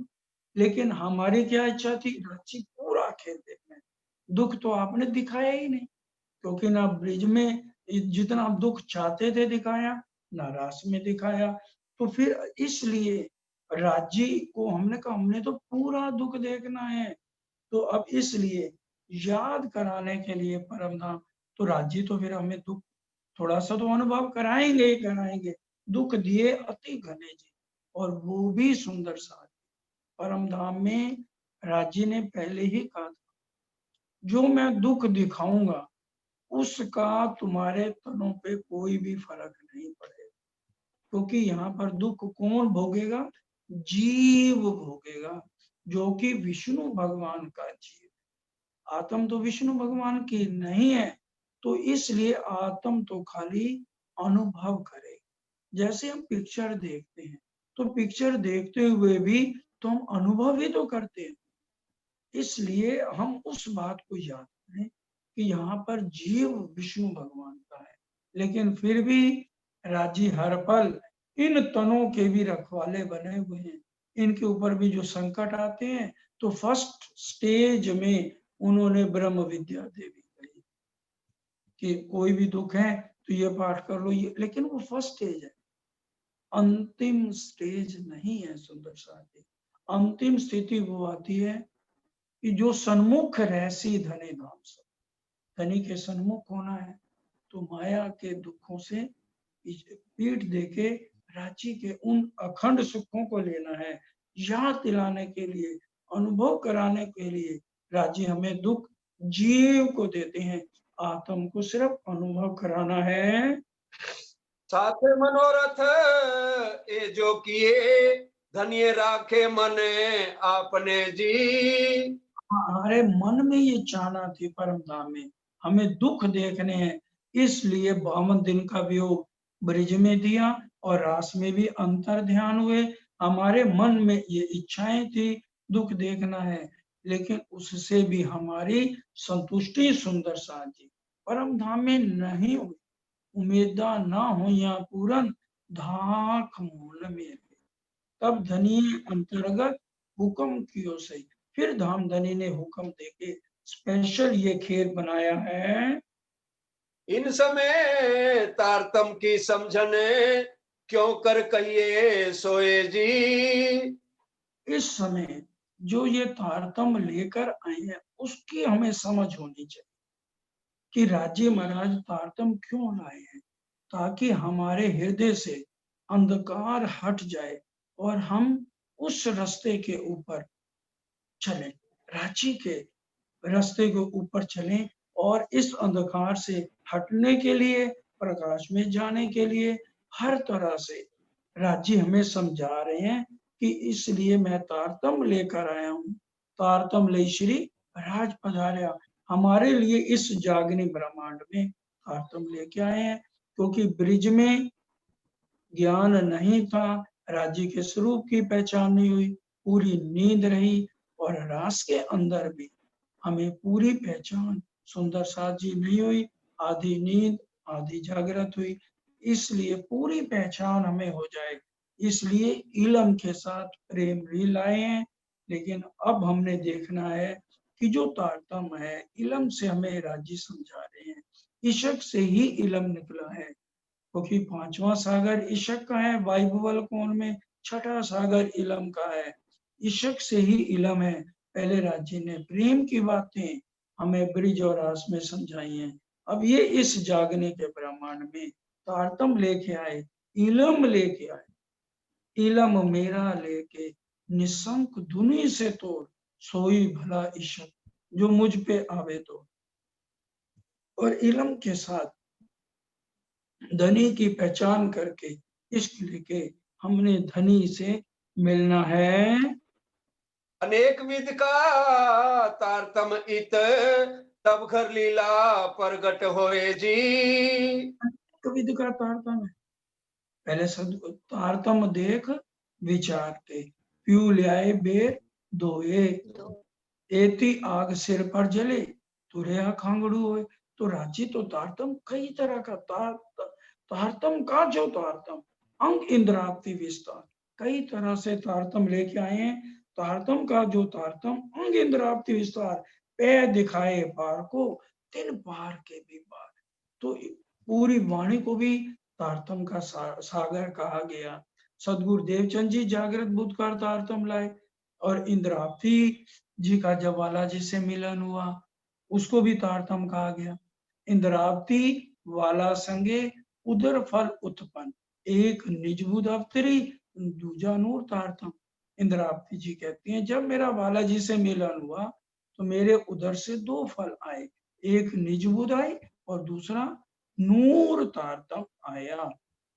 लेकिन हमारी क्या इच्छा थी, राज्य पूरा खेल देखना है। दुख तो आपने दिखाया ही नहीं, क्योंकि ना ब्रिज में जितना दुख चाहते थे दिखाया, ना रास में दिखाया। तो फिर इसलिए राज्य को हमने कहा हमने तो पूरा दुख देखना है। तो अब इसलिए याद कराने के लिए परम धाम, तो राज्य तो फिर हमें दुख थोड़ा सा तो अनुभव कराएंगे ही कराएंगे। दुख दिए अति घने जी, और वो भी सुंदर सा। परम धाम में राज्य ने पहले ही कहा था, जो मैं दुख दिखाऊंगा उसका तुम्हारे तनों पे कोई भी फर्क नहीं पड़ेगा, क्योंकि यहाँ पर दुख कौन भोगेगा, जीव भोगेगा, जो कि विष्णु भगवान का जीव। आत्म तो विष्णु भगवान की नहीं है, तो इसलिए आत्म तो खाली अनुभव करेगी। जैसे हम पिक्चर देखते हैं, तो पिक्चर देखते हुए भी तो हम अनुभव ही तो करते हैं। इसलिए हम उस बात को याद करें कि यहाँ पर जीव विष्णु भगवान का है, लेकिन फिर भी राजी हर पल इन तनों के भी रखवाले बने हुए हैं। इनके ऊपर भी जो संकट आते हैं, तो फर्स्ट स्टेज में उन्होंने ब्रह्म विद्या देवी कही कि कोई भी दुख है तो ये पाठ कर लो, ये, लेकिन वो फर्स्ट स्टेज है, अंतिम स्टेज नहीं है। सुंदर साथी, अंतिम स्थिति वो आती है कि जो सन्मुख रहसी धने धाम सब, धनी के सन्मुख होना है, तो माया के दुखों से पीठ देके राज्य के उन अखंड सुखों को लेना है। याद दिलाने के लिए, अनुभव कराने के लिए राज्य हमें दुख जीव को देते हैं। आत्म को सिर्फ अनुभव कराना है। साथ मनोरथ ए जो किए, धन्य राखे मने आपने जी। हमारे मन में ये चाहना थी परम धाम में, हमें दुख देखने हैं, इसलिए 52 दिन का वियोग ब्रिज में दिया और रास में भी अंतर ध्यान हुए। हमारे मन में ये इच्छाएं थी, दुख देखना है, लेकिन उससे भी हमारी संतुष्टि सुंदर साथ जी परम धाम में नहीं हुई। उम्मीदा ना हो या पूरन धाक मूल में, तब धनी अंतर्गत हुक्म कियो सही। फिर धाम धनी ने हुक्म देके स्पेशल ये खीर बनाया है। इन समय तारतम की समझने, क्यों कर कहिए सोए जी। इस समय जो ये तारतम्य लेकर आए हैं उसकी हमें समझ होनी चाहिए कि राज्य महाराज तारतम्य क्यों लाए हैं, ताकि हमारे हृदय से अंधकार हट जाए और हम उस रास्ते के ऊपर चले, रांची के रास्ते के ऊपर चलें और इस अंधकार से हटने के लिए, प्रकाश में जाने के लिए हर तरह से राज्य हमें समझा रहे हैं कि इसलिए मैं तारतम लेकर आया हूँ। तारतम ले श्री राज पधार्या, हमारे लिए इस जागनी ब्रह्मांड में तारतम लेके आए हैं, क्योंकि ब्रिज में ज्ञान नहीं था, राज्य के स्वरूप की पहचान नहीं हुई, पूरी नींद रही, और रास के अंदर भी हमें पूरी पहचान सुंदर साथ जी नहीं हुई, आधी नींद आधी जागृत हुई, इसलिए पूरी पहचान हमें हो जाए, इसलिए इलम के साथ प्रेम भी लाए हैं। लेकिन अब हमने देखना है कि जो तारतम है इलम से हमें राज्य समझा रहे हैं, इशक से ही इलम निकला है, क्योंकि पांचवा सागर इशक का है, वायुबल कोण में छठा सागर इलम का है, इशक से ही इलम है। पहले राज्य ने प्रेम की बातें हमें ब्रिज और रास में समझाई हैं, अब ये इस जागने के ब्रह्मांड में तारतम लेके आए, इलम लेके आए, इलम मेरा लेके निशंक धुनी से तोड़, सोई भला इशक जो मुझ पे आवे तो। और इलम के साथ धनी की पहचान करके इश्क लेके हमने धनी से मिलना है। अनेक विध का तारतम इत, तब घर लीला प्रगट होए जी। विधि का तारतम है, पहले तारतम देख विचार के, प्यू ल्याए बेर दोए, एती आग सिर पर जले तुरया खांगड़ू होए। तो रांची तो तारतम कई तरह का तारतम का जो तारतम अंग इंद्रावती विस्तार, कई तरह से तारतम लेके आए हैं। तारतम का जो तारतम अंग इंद्रावती विस्तार, पै दिखाए पार को तिन पार के भी पार, तो पूरी वाणी को भी तारतम का सागर कहा गया। सदगुरु देवचंद जी जागृत बुद्ध का तारतम लाए, और इंद्रावती जी का जब बालाजी से मिलन हुआ उसको भी तारतम कहा गया। इंद्रावती वाला संगे उदर फल उत्पन्न, एक निजबुद अवतरी दूजा नूर तारतम। इंद्रावती जी कहती हैं जब मेरा बालाजी से मिलन हुआ तो मेरे उदर से दो फल आए, एक निजबुद आई और दूसरा नूर तारतम आया।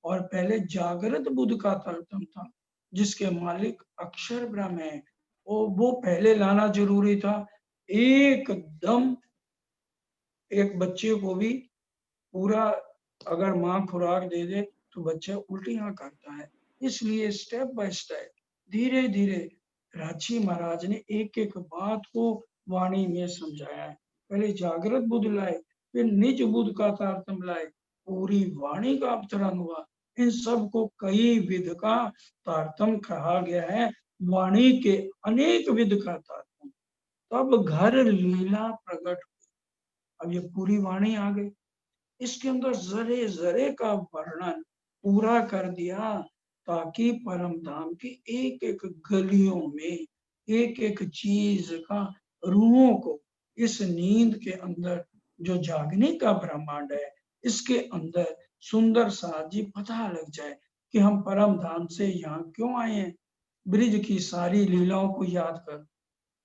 और पहले जागृत बुद्ध का तारतम था, जिसके मालिक अक्षर ब्रह्म है, वो पहले लाना जरूरी था। एकदम एक बच्चे को भी पूरा अगर माँ खुराक दे दे तो बच्चा उल्टियां करता है, इसलिए स्टेप बाय स्टेप धीरे धीरे रांची महाराज ने एक एक बात को वाणी में समझाया है। पहले जागृत बुद्ध लाए, फिर निज बुद्ध का तारतम लाए, पूरी वाणी का अवतरण हुआ, इन सब को कई विध का तारतम कहा गया है, वाणी के अनेक विध का तारतम। तब घर लीला प्रकट, अब ये पूरी वाणी आ गई, इसके अंदर जरे जरे का वर्णन पूरा कर दिया, ताकि परम धाम की एक एक गलियों में एक एक चीज का रूहों को इस नींद के अंदर जो जागने का ब्रह्मांड है इसके अंदर सुंदर सा जी पता लग जाए कि हम परम धाम से यहाँ क्यों आए हैं। ब्रिज की सारी लीलाओं को याद कर,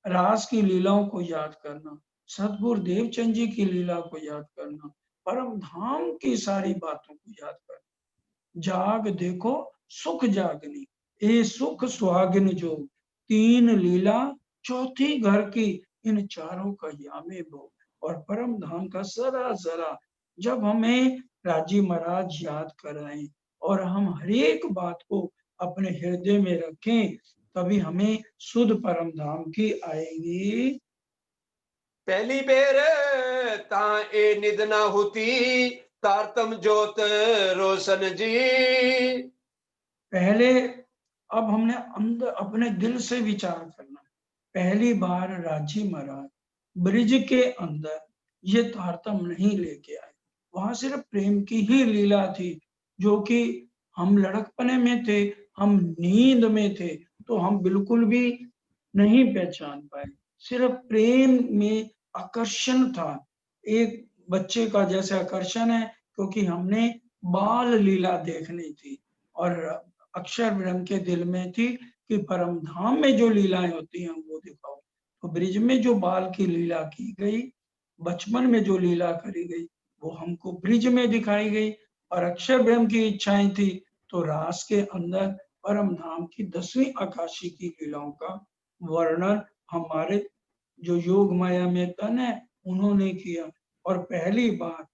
रास की लीलाओं को याद करना, सतगुरु देवचंद जी की लीला को याद करना, परम धाम की सारी बातों को याद करना। जाग देखो सुख जागनी, ए सुख सुहागिन जोग, तीन लीला चौथी घर की, इन चारों का यामे भोग। और परम धाम का जरा जरा जब हमें राजी महाराज याद कराएं और हम हर एक बात को अपने हृदय में रखें, तभी हमें सुध परम धाम की आएगी। पहली बेर ता ए निद ना होती, तारतम जोत रोशन जी। पहले अब हमने अंदर अपने दिल से विचार करना। पहली बार राजी महाराज ब्रिज के अंदर ये तारतम नहीं लेके आए, वहां सिर्फ प्रेम की ही लीला थी, जो कि हम लड़कपने में थे, हम नींद में थे, तो हम बिल्कुल भी नहीं पहचान पाए। सिर्फ प्रेम में आकर्षण था, एक बच्चे का जैसे आकर्षण है, क्योंकि हमने बाल लीला देखनी थी। और अक्षर ब्रह्म के दिल में थी कि परम धाम में जो लीलाएं होती हैं वो दिखाओ। तो ब्रिज में जो बाल की लीला की गई, बचपन में जो लीला करी गई, वो हमको ब्रिज में दिखाई गई। और अक्षर ब्रह्म की इच्छाएं थी, तो रास के अंदर परम धाम की 10वीं आकाशी की लीलाओं का वर्णन हमारे जो योग माया में तन है उन्होंने किया। और पहली बार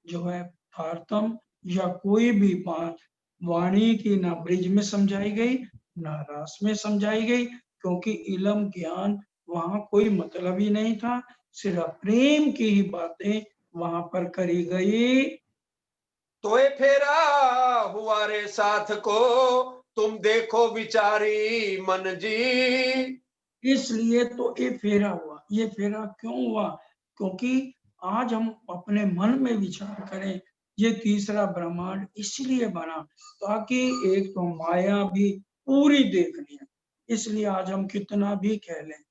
जो है तारतम या कोई भी बात वाणी की ना ब्रिज में समझाई गई, ना रास में समझाई गई, क्योंकि इलम ज्ञान वहां कोई मतलब ही नहीं था। सिर्फ प्रेम की ही बातें वहां पर करी गई। तोए फेरा हुआ रे साथ को, तुम देखो विचारी मन जी। इसलिए तो ये फेरा हुआ। ये फेरा क्यों हुआ? क्योंकि आज हम अपने मन में विचार करें, ये तीसरा ब्रह्मांड इसलिए बना ताकि एक तो माया भी पूरी देखनी है। इसलिए आज हम कितना भी कह लें,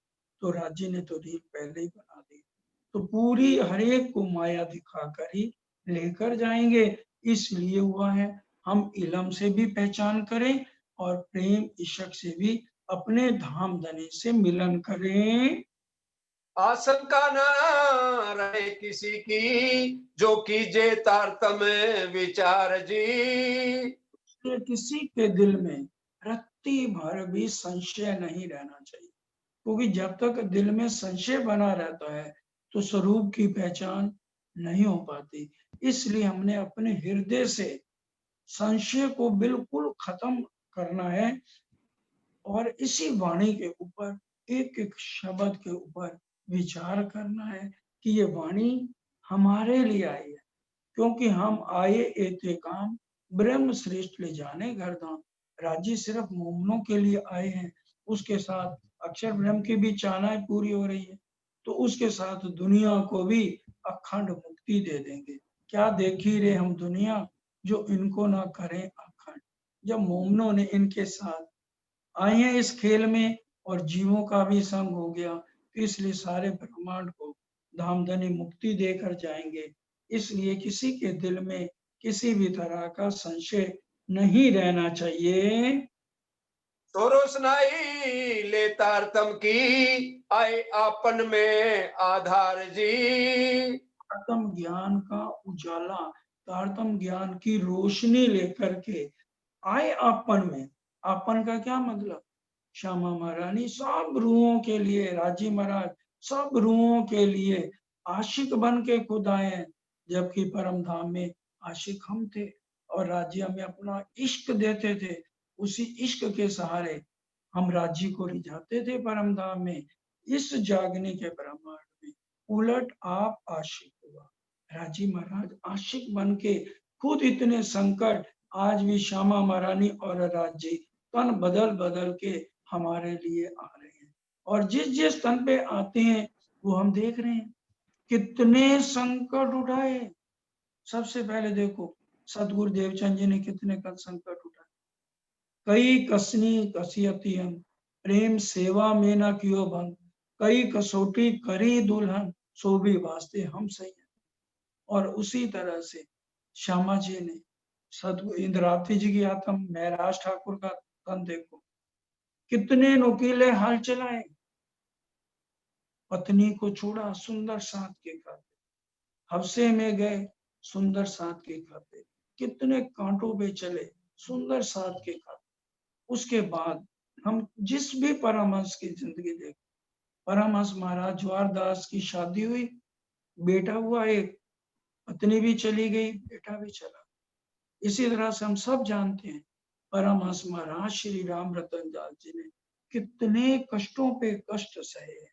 तो राज्य ने तो रील पहले ही बना दी, तो पूरी हर एक को माया दिखाकर ही लेकर जाएंगे। इसलिए हुआ है, हम इलम से भी पहचान करें और प्रेम इशक से भी अपने धाम धनी से मिलन करें। आशंका ना रहे किसी की, जो कीजे तारतम विचार जी। इसलिए किसी के दिल में रत्ती भर भी संशय नहीं रहना चाहिए, क्योंकि जब तक दिल में संशय बना रहता है तो स्वरूप की पहचान नहीं हो पाती। इसलिए हमने अपने हृदय से संशय को बिल्कुल खत्म करना है और इसी वाणी के ऊपर एक एक शब्द के ऊपर विचार करना है कि ये वाणी हमारे लिए आई है, क्योंकि हम आए एते काम ब्रह्म श्रेष्ठ ले जाने घरधाम। राज्य सिर्फ मोमनों के लिए आए हैं, उसके साथ अक्षर ब्रह्म की भी चाहनाएं पूरी हो रही है, तो उसके साथ दुनिया को भी अखंड मुक्ति दे देंगे। क्या देखी रे हम दुनिया, जो इनको ना करें अखंड। जब मोमनों ने इनके साथ आए हैं इस खेल में और जीवों का भी संग हो गया, तो इसलिए सारे ब्रह्मांड को धामधनी मुक्ति देकर जाएंगे। इसलिए किसी के दिल में किसी भी तरह का संशय नहीं रहना चाहिए। तो रोशनाई ले तारतम की, आए आपन में आधार जी। तारतम ज्ञान का उजाला, तारतम ज्ञान की रोशनी लेकर के आए आपन में। आपन का क्या मतलब? श्यामा महारानी सब रूहों के लिए, राजी महाराज सब रूहों के लिए आशिक बन के खुद आए हैं, जबकि परम धाम में आशिक हम थे और राज्य हमें अपना इश्क देते थे। उसी इश्क के सहारे हम राज्य को रिझाते थे परम धाम में। इस जागने के ब्रह्मांड में उलट आप आशिक हुआ, राजी महाराज आशिक बन के खुद इतने संकट आज भी श्यामा महारानी और राज्य तन बदल बदल के हमारे लिए आ रहे हैं। और जिस जिस तन पे आते हैं वो हम देख रहे हैं कितने संकट उठाए। सबसे पहले देखो सतगुरु देवचंद जी ने कितने का संकट उठाए। कई कसनी कसियती हम, प्रेम सेवा में न कियो भंग, कई कसौटी करी दुल्हन, सो भी वास्ते हम सही है। और उसी तरह से श्यामा जी ने सतगुरु इंद्रावती जी की आत्म महराज ठाकुर का तन देखो, कितने नुकीले हाल चलाए पत्नी को छोड़ा सुंदर साथ के खाते, हफ्से में गए सुंदर साथ के खाते, कितने कांटों पे चले सुंदर साथ के खाते। उसके बाद हम जिस भी परमहंस की जिंदगी देखें, परमहंस महाराज ज्वारदास की शादी हुई, बेटा हुआ एक, पत्नी भी चली गई, बेटा भी चला। इसी तरह से हम सब जानते हैं परमहंस महाराज श्री राम रतन दास जी ने कितने कष्टों पे कष्ट सहे हैं,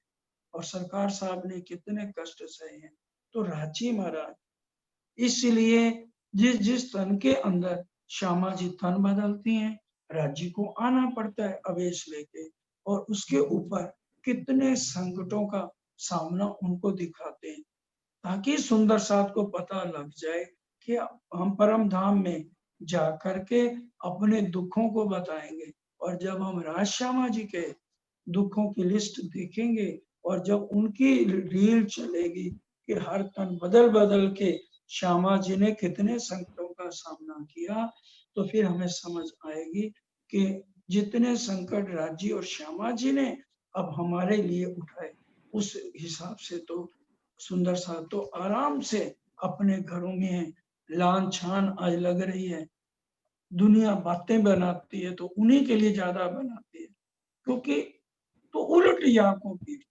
और सरकार साहब ने कितने कष्ट सहे हैं। तो राजी महाराज, इसलिए जिस जिस तन के अंदर श्यामा जी तन बदलती हैं, राजी को आना पड़ता है अवेश लेके, और उसके ऊपर कितने संकटों का सामना उनको दिखाते हैं, ताकि सुंदर साथ को पता लग जाए कि हम परम धाम में जा करके अपने दुखों को बताएंगे। और जब हम राज श्यामा जी के दुखों की लिस्ट देखेंगे, और जब उनकी रील चलेगी कि हर तन बदल बदल के श्यामा जी ने कितने संकटों का सामना किया, तो फिर हमें समझ आएगी कि जितने संकट राजी और श्यामा जी ने अब हमारे लिए उठाए, उस हिसाब से तो सुंदर साथ तो आराम से अपने घरों में है। लान छान आज लग रही है, दुनिया बातें बनाती है तो उन्हीं के लिए ज्यादा बनाती है, क्योंकि तो उलट आंखों की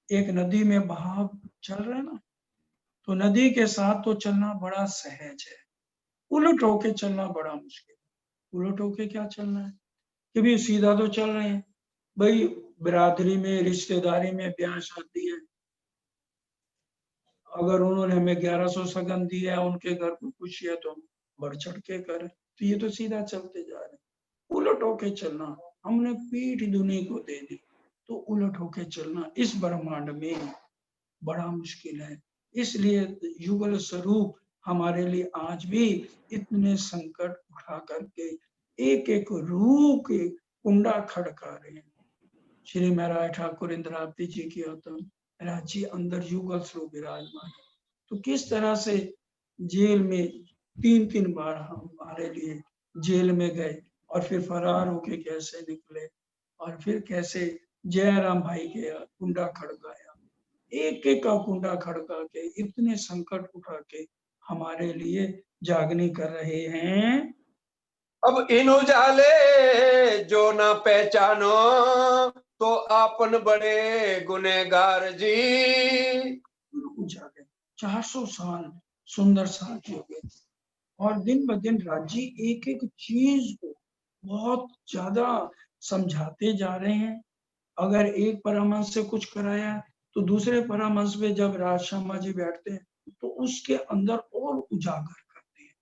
एक नदी में बहाव चल रहा है ना, तो नदी के साथ तो चलना बड़ा सहज है, उलट होके चलना बड़ा मुश्किल है। उलट होके क्या चलना है कि भी सीधा तो चल रहे हैं भाई, बिरादरी में रिश्तेदारी में ब्याह शादी है, अगर उन्होंने हमें 1100 सगन दिया है, उनके घर को कुछ है तो हम बढ़ चढ़ के करें, तो ये तो सीधा चलते जा रहे हैं। उलट होके चलना, हमने पीठ दुनिया को दे दी, तो उलट होके चलना इस ब्रह्मांड में बड़ा मुश्किल है। इसलिए युगल स्वरूप हमारे लिए आज भी इतने संकट उठा करके एक एक रूह के कुंडा खड़का रहे हैं। श्री महाराज ठाकुर इंद्रावती जी की अवतम राज्य अंदर युगल स्वरूप विराजमान है। तो किस तरह से जेल में 3-3 बार हमारे लिए जेल में गए, और फिर फरार होके कैसे निकले, और फिर कैसे जयराम भाई के कुंडा खड़काया, एक एक का कुंडा खड़का के इतने संकट उठा के हमारे लिए जागनी कर रहे हैं। अब इन उजाले जो ना पहचानो तो आपन बड़े गुनेगार जी। उजाले 400 साल सुंदर साल हो गए, और दिन ब दिन राज्य एक एक चीज को बहुत ज्यादा समझाते जा रहे हैं। अगर एक परमहंस से कुछ कराया तो दूसरे परमहंस पे जब राज शर्मा जी बैठते हैं तो उसके अंदर और उजागर करते हैं,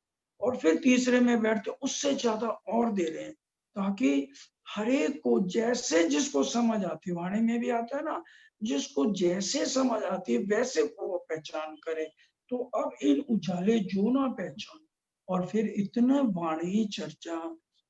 और फिर तीसरे में बैठते उससे ज्यादा और दे रहे हैं, ताकि हर एक को जैसे जिसको समझ आती है, वाणी में भी आता है ना, जिसको जैसे समझ आती है वैसे को वो पहचान करे। तो अब इन उजाले जो ना पहचान, और फिर इतना वाणी चर्चा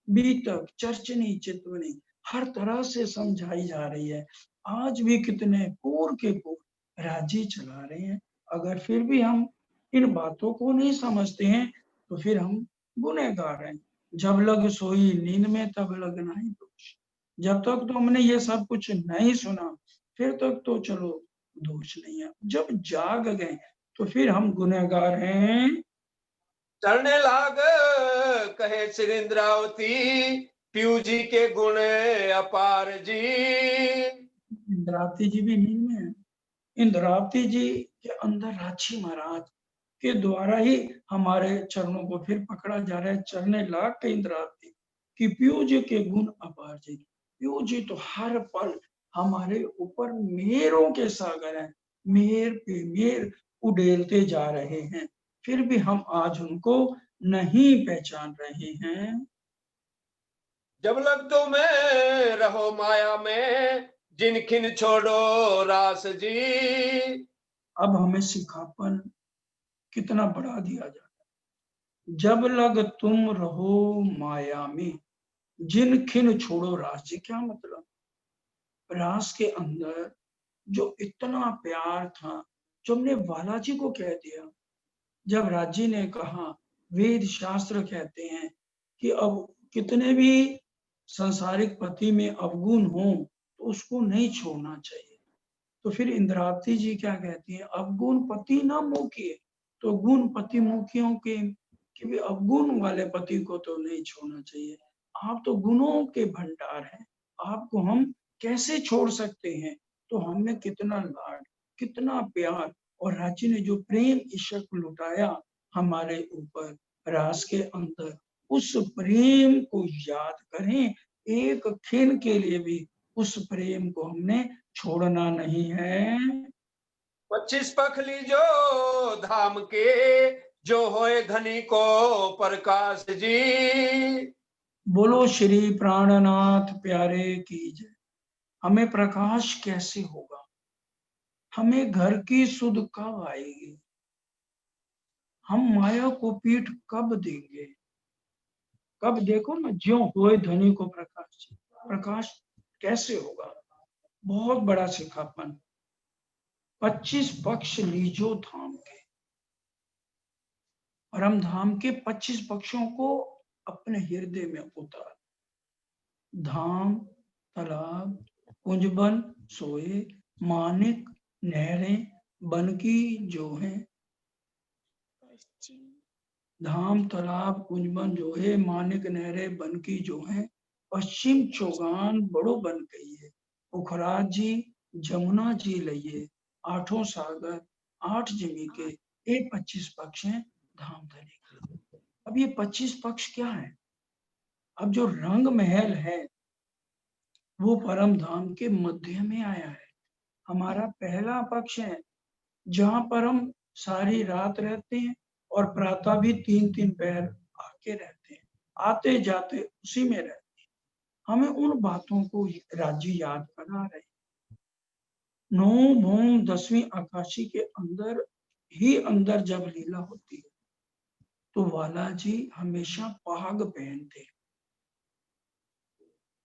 बीतक चर्चनी चितवनी हर तरह से समझाई जा रही है। आज भी कितने पूर के पूर राज्य चला रहे हैं, अगर फिर भी हम इन बातों को नहीं समझते हैं तो फिर हम गुनहगार हैं। जब लग सोई नींद में तब लग नहीं दोष, जब तक तो हमने ये सब कुछ नहीं सुना फिर तक तो चलो दोष नहीं है, जब जाग गए तो फिर हम गुनहगार हैं। चढ़ने लाग कहे श्री इंद्रावती पीयू जी के गुण अपार जी। इंद्रावती जी भी नींद में है। इंद्रावती जी के अंदर राजी महाराज के द्वारा ही हमारे चरणों को फिर पकड़ा जा रहा है। चलने लाग के इंद्रावती कि पीयू जी के गुण अपार जी, पीयू जी तो हर पल हमारे ऊपर मेहरों के सागर हैं, मेहर पे मेहर उड़ेलते जा रहे हैं, फिर भी हम आज उनको नहीं पहचान रहे हैं। जब लग तो मैं रहो माया में जिनखिन छोड़ो रास जी। अब हमें सिखापन कितना बढ़ा दिया जाता है। जब लग तुम रहो माया में जिन खिन छोड़ो रास जी, क्या मतलब, रास के अंदर जो इतना प्यार था, जो हमने बालाजी को कह दिया, जब राजी ने कहा, वेद शास्त्र कहते हैं कि अब कितने भी संसारिक पति में अवगुण हो तो उसको नहीं छोड़ना चाहिए, तो फिर इंद्रावती जी क्या कहती है, अवगुण पति न मुखिए। तो गुण पति मुखियों के कि भी अवगुण वाले पति को तो नहीं छोड़ना चाहिए। आप तो गुणों के भंडार हैं, आपको हम कैसे छोड़ सकते हैं। तो हमने कितना लाड, कितना प्यार और रांची ने जो प्रेम इश्क लुटाया हमारे ऊपर रास के अंदर, उस प्रेम को याद करें। एक क्षण के लिए भी उस प्रेम को हमने छोड़ना नहीं है। 25 पख लीजो धाम के, जो होए धनी को प्रकाश जी। बोलो श्री प्राणनाथ प्यारे की जय। हमें प्रकाश कैसे होगा, हमें घर की सुध कब आएगी, हम माया को पीठ कब देंगे। कब देखो ना, ज्यो होए धनी को प्रकाश। प्रकाश कैसे होगा, बहुत बड़ा सिखापन। 25 पक्ष लीजो धाम के, परम धाम के 25 पक्षों को अपने हृदय में उतार। धाम, तालाब, कुंजबन सोए, मानिक नहरें बन की जो है। धाम, तालाब, कुंजबन जो है, मानिक नहरें बन की जो है। पश्चिम चौगान बड़ो बन गई है, पुखराज जी जमुना जी लइए। आठों सागर 8 जमी के, ये 25 पक्ष हैं धाम धनी के। अब ये 25 पक्ष क्या है, अब जो रंग महल है वो परम धाम के मध्य में आया है। हमारा पहला पक्ष है जहां पर हम सारी रात रहते हैं और प्रातः भी 3-3 पहर आके रहते हैं, आते जाते उसी में रहते हैं। हमें उन बातों को राज्य याद करा रहे हैं। 9 भूम 10वीं आकाशी के अंदर ही अंदर जब लीला होती है तो वाला जी हमेशा पाग पहनते,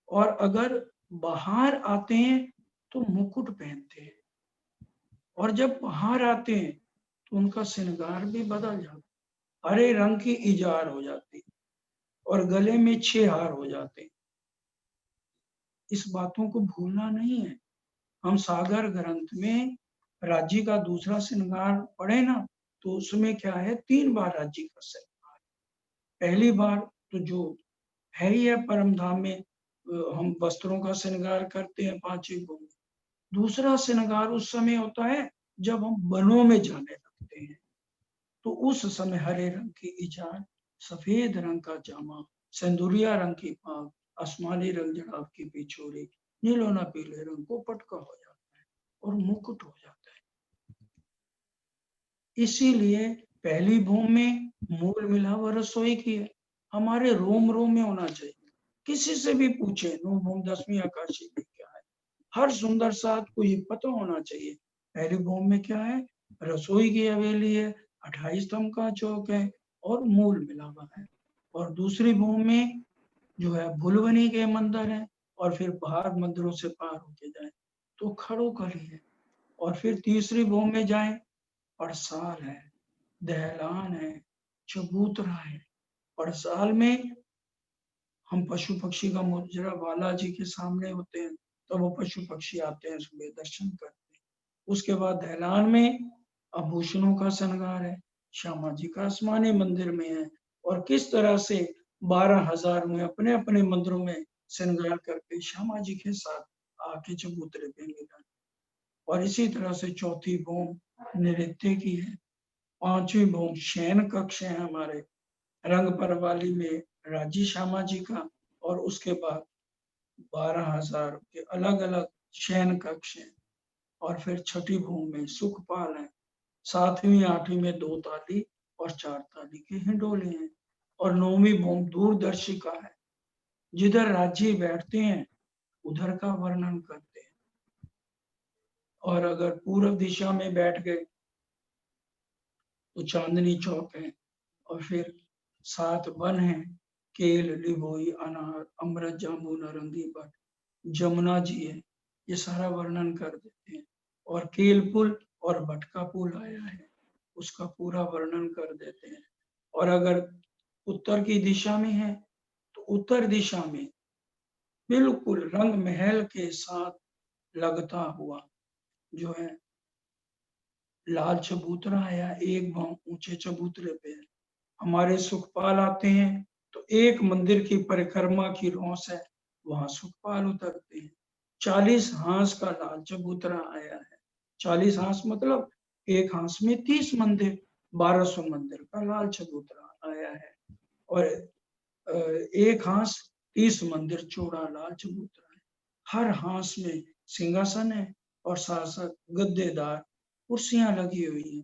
और अगर बाहर आते हैं तो मुकुट पहनते हैं, और जब बाहर आते हैं तो उनका श्रृंगार भी बदल जाता, हरे रंग की इजार हो जाती और गले में 6 हार हो जाते। इस बातों को भूलना नहीं है। हम सागर ग्रंथ में राज्य का दूसरा श्रृंगार पढ़े ना, तो उसमें क्या है, 3 बार राज्य का श्रृंगार। पहली बार तो जो है ही है परम धाम में हम वस्त्रों का श्रृंगार करते हैं 5 भूमि। दूसरा श्रृंगार उस समय होता है जब हम वनों में जाने लगते हैं, तो उस समय हरे रंग की इजार, सफेद रंग का जामा, सिंदूरिया रंग की पाग, आसमानी रंग जड़ाव की बिछोरी, नीलोना पीले रंग को पटका हो जाता है और मुकुट हो जाता है। इसीलिए पहली भूमि में मूल मिलाव रसोई की है, हमारे रोम रोम में होना चाहिए। किसी से भी पूछे 9 भूमि 10वीं आकाशी में क्या है, हर सुंदर साथ को ये पता होना चाहिए। पहली भूमि में क्या है, रसोई की हवेली है, 28 स्तंभ का चौक है और मूल मिलावा है। और दूसरी भूमि में जो है भुलवनी के मंदिर है, और फिर बाहर मंदिरों से पार होके जाए तो खड़ो कली है। और फिर तीसरी भूमि में जाए, पड़साल है, दहलान है, चबूतरा है। पड़साल में हम पशु पक्षी का मुजरा बालाजी के सामने होते हैं, तो वो पशु पक्षी आते हैं सुबह दर्शन करते हैं। उसके बाद दहलान में आभूषणों का श्रृंगार है, श्यामा जी का आसमानी मंदिर में है, और किस तरह से 12,000 में अपने अपने मंदिरों में श्रृंगार करके श्यामा जी के साथ आके चबूतरे पे मिला। और इसी तरह से चौथी भूमि नृत्य की है, 5वीं भूमि शयन कक्ष है हमारे रंग परवाली में राजी श्यामा जी का, और उसके बाद 12,000 के अलग अलग शयन कक्ष हैं। और फिर छठी भूमि में सुखपाल है, 7वीं 8वीं में 2 ताली और 4 ताली के हिंडोले हैं। और 9वीं भूमि दूरदर्शिका है, जिधर राज्य बैठते हैं उधर का वर्णन करते हैं। और अगर पूर्व दिशा में बैठ गए तो चांदनी चौक है, और फिर 7 वन है, केल लिबोई अनार अमृत जामुन नारंगी बट जमुना जी है, ये सारा वर्णन कर देते हैं। और केल पुल और भटका पुल आया है, उसका पूरा वर्णन कर देते हैं। और अगर उत्तर की दिशा में है तो उत्तर दिशा में बिल्कुल रंग महल के साथ लगता हुआ जो है लाल चबूतरा आया, एक भाव ऊंचे चबूतरे पे। हमारे सुखपाल आते हैं तो एक मंदिर की परिक्रमा की रौस है, वहां सुखपाल उतरते हैं। 40 हांस का लाल चबूतरा आया है। 40 हांस मतलब एक हांस में 30 मंदिर, 1200 मंदिर का लाल चबूतरा आया है। और एक हांस 30 मंदिर चौड़ा लाल चबूतरा है। हर हांस में सिंहासन है और शासक गद्देदार कुर्सियां लगी हुई हैं।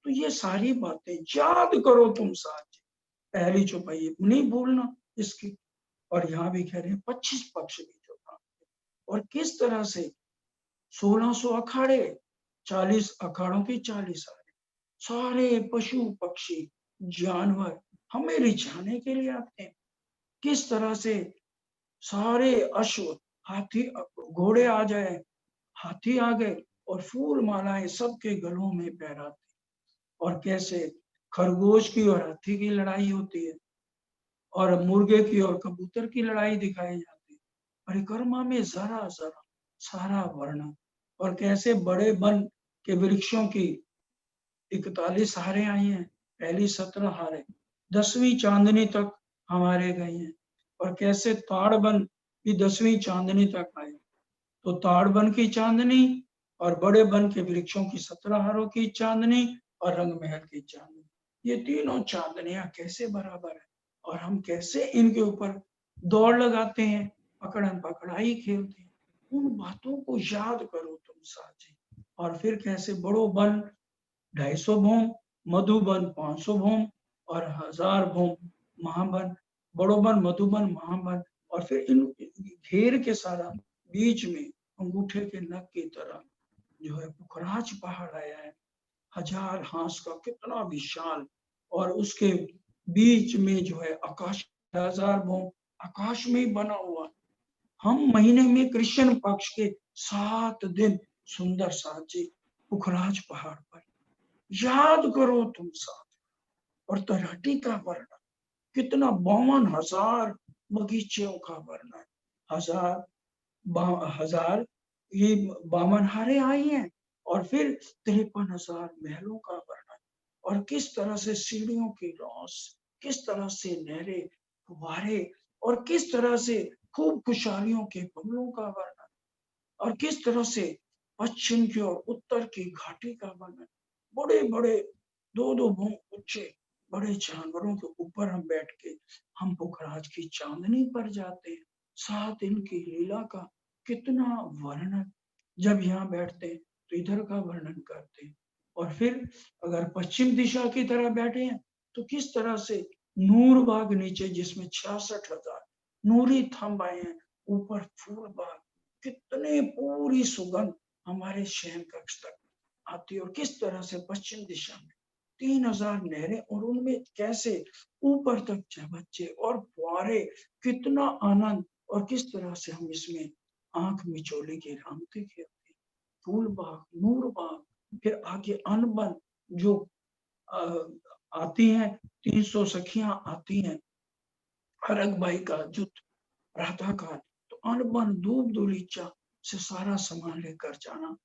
तो ये सारी बातें याद करो तुम साथ, पहली चौपाई नहीं भूलना इसकी। और यहाँ भी कह रहे हैं 25 पक्ष भी जो था, और किस तरह से 1600 अखाड़े, 40 अखाड़ों की 40 आने, सारे पशु पक्षी जानवर हमें रिझाने के लिए आते हैं। किस तरह से सारे अश्व, हाथी, घोड़े आ जाए, हाथी आ गए, और फूल मालाएं सबके गलों में पहराते। और कैसे खरगोश की और हाथी की लड़ाई होती है, और मुर्गे की और कबूतर की लड़ाई दिखाई जाती है परिक्रमा में, जरा जरा सारा वर्णन। और कैसे बड़े वन के वृक्षों की 41 हारे आई हैं, पहली 17 हारे 10वीं चांदनी तक हमारे गए हैं। और कैसे ताड़बन की 10वीं चांदनी तक आए, तो ताड़बन की चांदनी और बड़े बन के वृक्षों की 17 हारों की चांदनी और रंग महल की चांदनी, ये तीनों चांदनियां कैसे बराबर है, और हम कैसे इनके ऊपर दौड़ लगाते हैं, पकड़न पकड़ाई खेलते हैं। उन बातों को याद करो तुम साथी। और फिर कैसे बड़ो वन 250 भूम, मधुबन 500 भूम और 1000 भूम महाबन, बड़ो वन, मधुबन, महाबन। और फिर इन घेर के सारा बीच में अंगूठे के नख की तरह जो है पुखराज पहाड़ आया है, 1000 हांस का कितना विशाल, और उसके बीच में जो है आकाश, 1000 भूम आकाश में ही बना हुआ। हम महीने में कृष्ण पक्ष के 7 दिन सुंदर साची पुखराज पहाड़ पर, याद करो तुम साथ। और तराटी का वर्णन कितना, 52,000 बगीचों का वर्णन, 1000 ये 52 हारे आई हैं, और फिर 53,000 महलों का वर्णन। और किस तरह से सीढ़ियों की रौस, किस तरह से नहरें, फुवारे, और किस तरह से खूब खुशहालियों के बंगलों का वर्णन। और किस तरह से पश्चिम की और उत्तर की घाटी का वर्णन, बड़े बड़े 2-2 भूम ऊंचे बड़े जानवरों के ऊपर हम बैठ के हम पुखराज की चांदनी पर जाते हैं। 7 दिन की लीला का कितना वर्णन, जब यहाँ बैठते हैं तो इधर का वर्णन करते हैं। और फिर अगर पश्चिम दिशा की तरह बैठे हैं तो किस तरह से नूर बाग नीचे, जिसमें 66,000 नूरी थंब आए हैं, ऊपर फूल बाग, कितने पूरी सुगंध हमारे शयन कक्ष तक आती है। और किस तरह से पश्चिम दिशा में 3000 नहरें, और उनमें कैसे ऊपर तक बच्चे और फुआरे, कितना आनंद। और किस तरह से हम इसमें आंख मिचोले के रामते खेलते, फूल बाग, नूर बाग, फिर आगे अनबन जो आती हैं, 300 सखियां आती हैं, हरक बाई का जुट प्रातःकाल, तो अनबन दूब दुलीचा से सारा सामान लेकर जाना,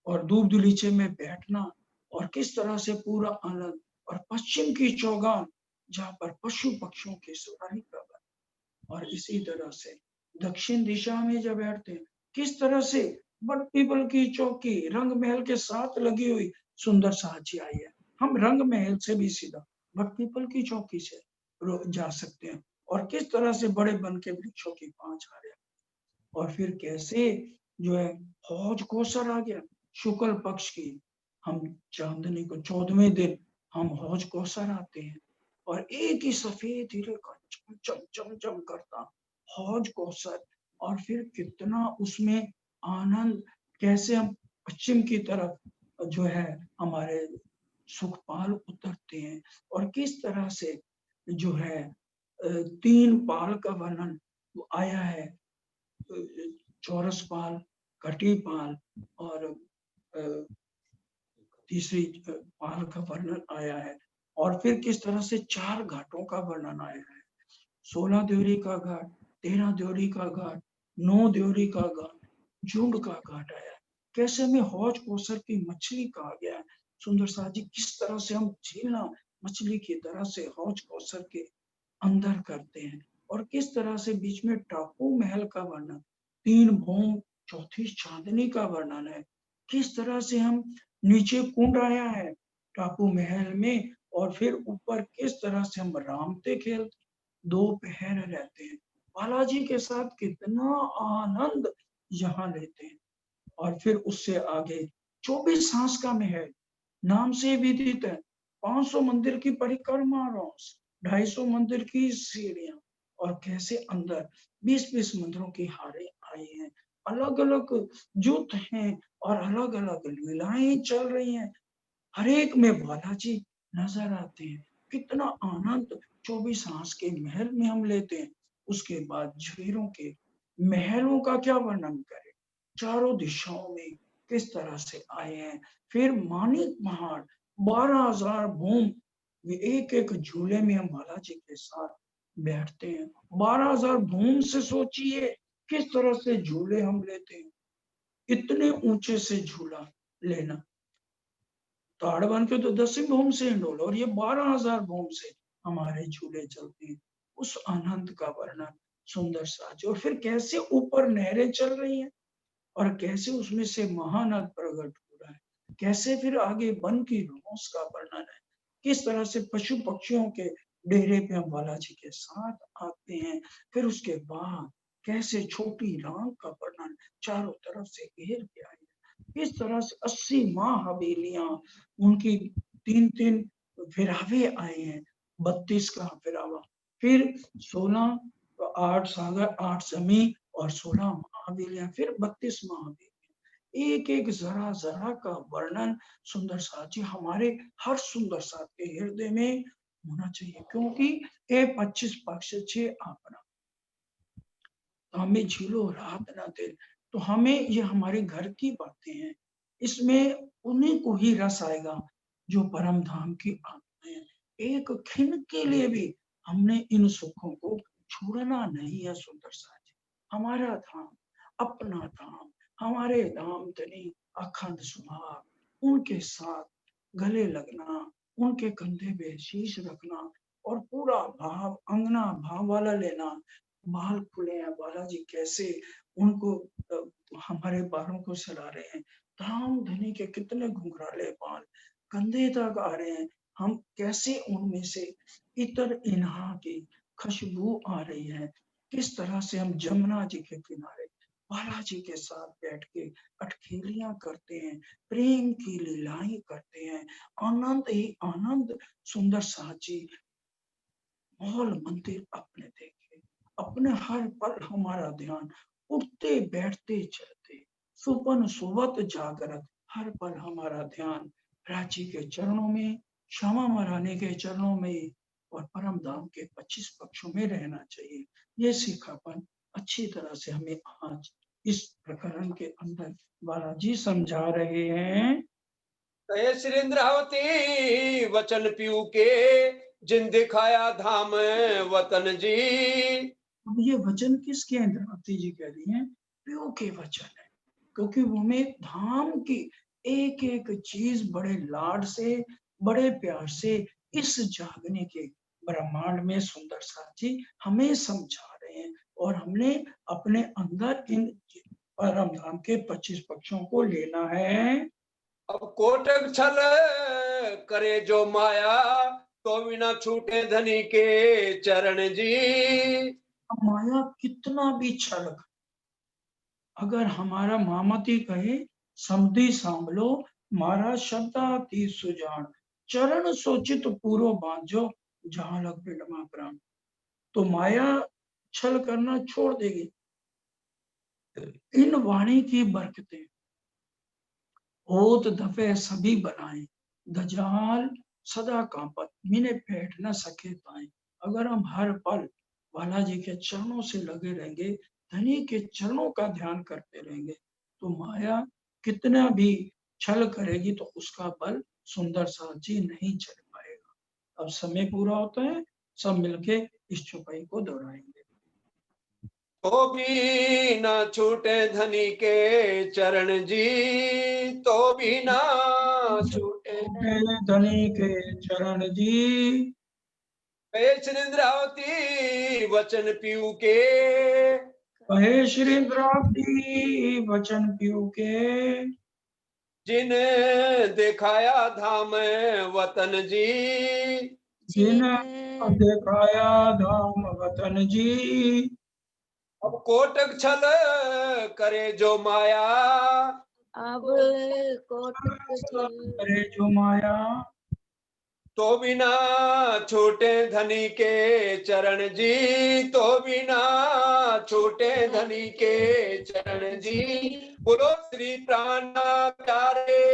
और दूब दुलीचे में बैठना, और किस तरह से पूरा आनंद। और पश्चिम की चौगान जहाँ पर पशु पक्षियों की सुराही का बन। और इसी तरह से दक्षिण दिशा में जब बैठते हैं, किस तरह से बट पीपल की चौकी रंग महल के साथ लगी हुई सुंदर साहजी आई है। हम रंग महल से भी सीधा बट पीपल की चौकी से जा सकते हैं। और किस तरह से बड़े बन के वृक्षों की 5 आ रहे, और फिर कैसे जो है हौज कोसर आ गया शुक्ल पक्ष की, हम चांदनी को 14वें दिन हम हौज कोसर आते हैं, और एक ही सफेद हीरे का चम चम चम चम करता हौज कोसर। और फिर कितना उसमें आनंद, कैसे हम पश्चिम की तरफ जो है हमारे सुखपाल उतरते हैं, और किस तरह से जो है 3 पाल का वर्णन आया है, चौरस पाल, कटी पाल, और तीसरी पाल का वर्णन आया है। और फिर किस तरह से 4 घाटों का वर्णन आया है, 16 देवरी का घाट, 13 देवरी का घाट, 9 देवरी का घाट, झुंड का घाट आया है। कैसे हमें हौज कौसर की मछली कहा गया है। सुंदर साथ जी, किस तरह से हम झीलना मछली की तरह से हौज कौसर के अंदर करते हैं, और किस तरह से बीच में टापू महल का वर्णन, 3 भौम चौथी चांदनी का वर्णन है। किस तरह से हम नीचे कुंड आया है टापू महल में, और फिर ऊपर किस तरह से हम रामते खेलते, 2 पहर रहते हैं। बालाजी के साथ कितना आनंद यहाँ लेते हैं। और फिर उससे आगे 24 हांस का महल नाम से विदित है। 500 मंदिर की परिक्रमा रोज, 250 मंदिर की सीढ़ियां, और कैसे अंदर 20-20 मंदिरों की हारे आई हैं। अलग अलग युद्ध हैं और अलग अलग लीलाएं चल रही हैं। हर एक में बालाजी नजर आते हैं। कितना आनंद 24 हांस के महल में हम लेते हैं। उसके बाद जवेरों के महलों का क्या वर्णन करें, चारों दिशाओं में किस तरह से आए हैं। फिर मानिक पहाड़, 12,000 भूम, एक एक झूले में हम बालाजी के साथ बैठते हैं। 12,000 भूम से सोचिए किस तरह से झूले हम लेते हैं। इतने ऊंचे से झूला लेना, ताड़ बन के तो 10 भूम से हिंडोल, और ये 12,000 भूम से हमारे झूले चलते हैं। उस आनंद का वर्णन सुंदर साज, और फिर कैसे ऊपर नहरें चल रही हैं और कैसे उसमें से महानद प्रकट हो रहा है। कैसे फिर आगे वन की रोस का वर्णन है। किस तरह से पशु पक्षियों के डेरे पे हम बालाजी के साथ आते हैं। फिर उसके बाद कैसे छोटी राम का वर्णन चारों तरफ से घेर के आए। इस तरह से 80 माँ हवेलियां, उनकी 3-3 फिरावे आए हैं। 32 का फिरावा, फिर 16, 8 सागर, 8 जमी, और 16 महावेलियां, फिर 32 महावेलियां। एक एक जरा जरा का वर्णन सुंदर साथ जी हमारे हर सुंदर साथ के हृदय में होना चाहिए, क्योंकि ये 25 पक्ष 6 आपना, तो हमें झीलो रात ना दिन, तो हमें ये हमारे घर की बातें हैं। इसमें उन्हीं को ही रस आएगा जो परम धाम की आत्मा है। एक खिन के लिए भी हमने इन सुखों को छोड़ना नहीं है। सुंदर साथ जी, हमारा धाम, अपना धाम, हमारे धाम धनी अखंड सुहाग, उनके साथ गले लगना, उनके कंधे पे शीश रखना, और पूरा भाव अंगना भाव वाला लेना। बाल खुले हैं, बालाजी कैसे उनको हमारे बालों को सला रहे हैं। धाम धनी के कितने घुंघराले बाल कंधे तक आ रहे हैं। हम कैसे उनमें से इतर इन्हा की खुशबू आ रही है। किस तरह से हम जमुना जी के किनारे बालाजी के साथ बैठ के अटखेलियां करते हैं, प्रेम की लीलाएं करते हैं। आनंद ही आनंद। सुंदर साथ जी, मॉल मंदिर अपने देखे, अपने हर पल हमारा ध्यान, उठते बैठते चलते, सुपन सुवत जागरत, हर पल हमारा ध्यान प्राची के चरणों में, श्यामा महारानी के चरणों में, और परम धाम के 25 पक्षों में रहना चाहिए। ये सीखापन अच्छी तरह से हमें आज इस प्रकरण के अंदर बालाजी समझा रहे हैं। कहे श्रीन्द्रावती वचन पीयू के, जिन दिखाया धाम वतन जी। अब ये वचन किसके हैं? इंद्रावती जी कह रही हैं प्यो के वचन है, क्योंकि वो हमें धाम की एक एक चीज बड़े लाड से, बड़े प्यार से इस जागने के ब्रह्मांड में सुंदर साथ जी हमें समझा रहे हैं। और हमने अपने अंदर इन परम धाम के 25 पक्षों को लेना है। अब कोटक छल करे जो माया, तो बिना छूटे धनी के चरण जी। अब माया कितना भी छल, अगर हमारा मामती कहे समधी सांभलो, मारा शब्दाति सुजान, चरण सोचित पूरो बांझो, जहां लग बिडमा प्राण, तो माया छल करना छोड़ देगी। इन वाणी की बरकतें होत दफे सभी बनाए, दजाल सदा कांपत, मिने बैठ न सके पाए। अगर हम हर पल बालाजी के चरणों से लगे रहेंगे, धनी के चरणों का ध्यान करते रहेंगे, तो माया कितना भी छल करेगी तो उसका बल सुंदर साथ जी नहीं चल पाएगा। अब समय पूरा होता है, सब मिलके इस चौपाई को दोहराएंगे। तो भी ना छूटे धनी के चरण जी, तो भी ना छूटे। धनी के चरण जी। कहे निंद्रावती वचन पीऊ के, कहे श्री द्रौपदी वचन पीऊ के। जिन दिखाया धाम वतन जी, जिन दिखाया धाम वतन जी। अब कोटक छल करे जो माया, अब कोटक छल करे जो माया। तो बिना छूटे धनी के चरण जी, तो बिना छूटे धनी के चरण जी। बोलो श्री प्राण प्यारे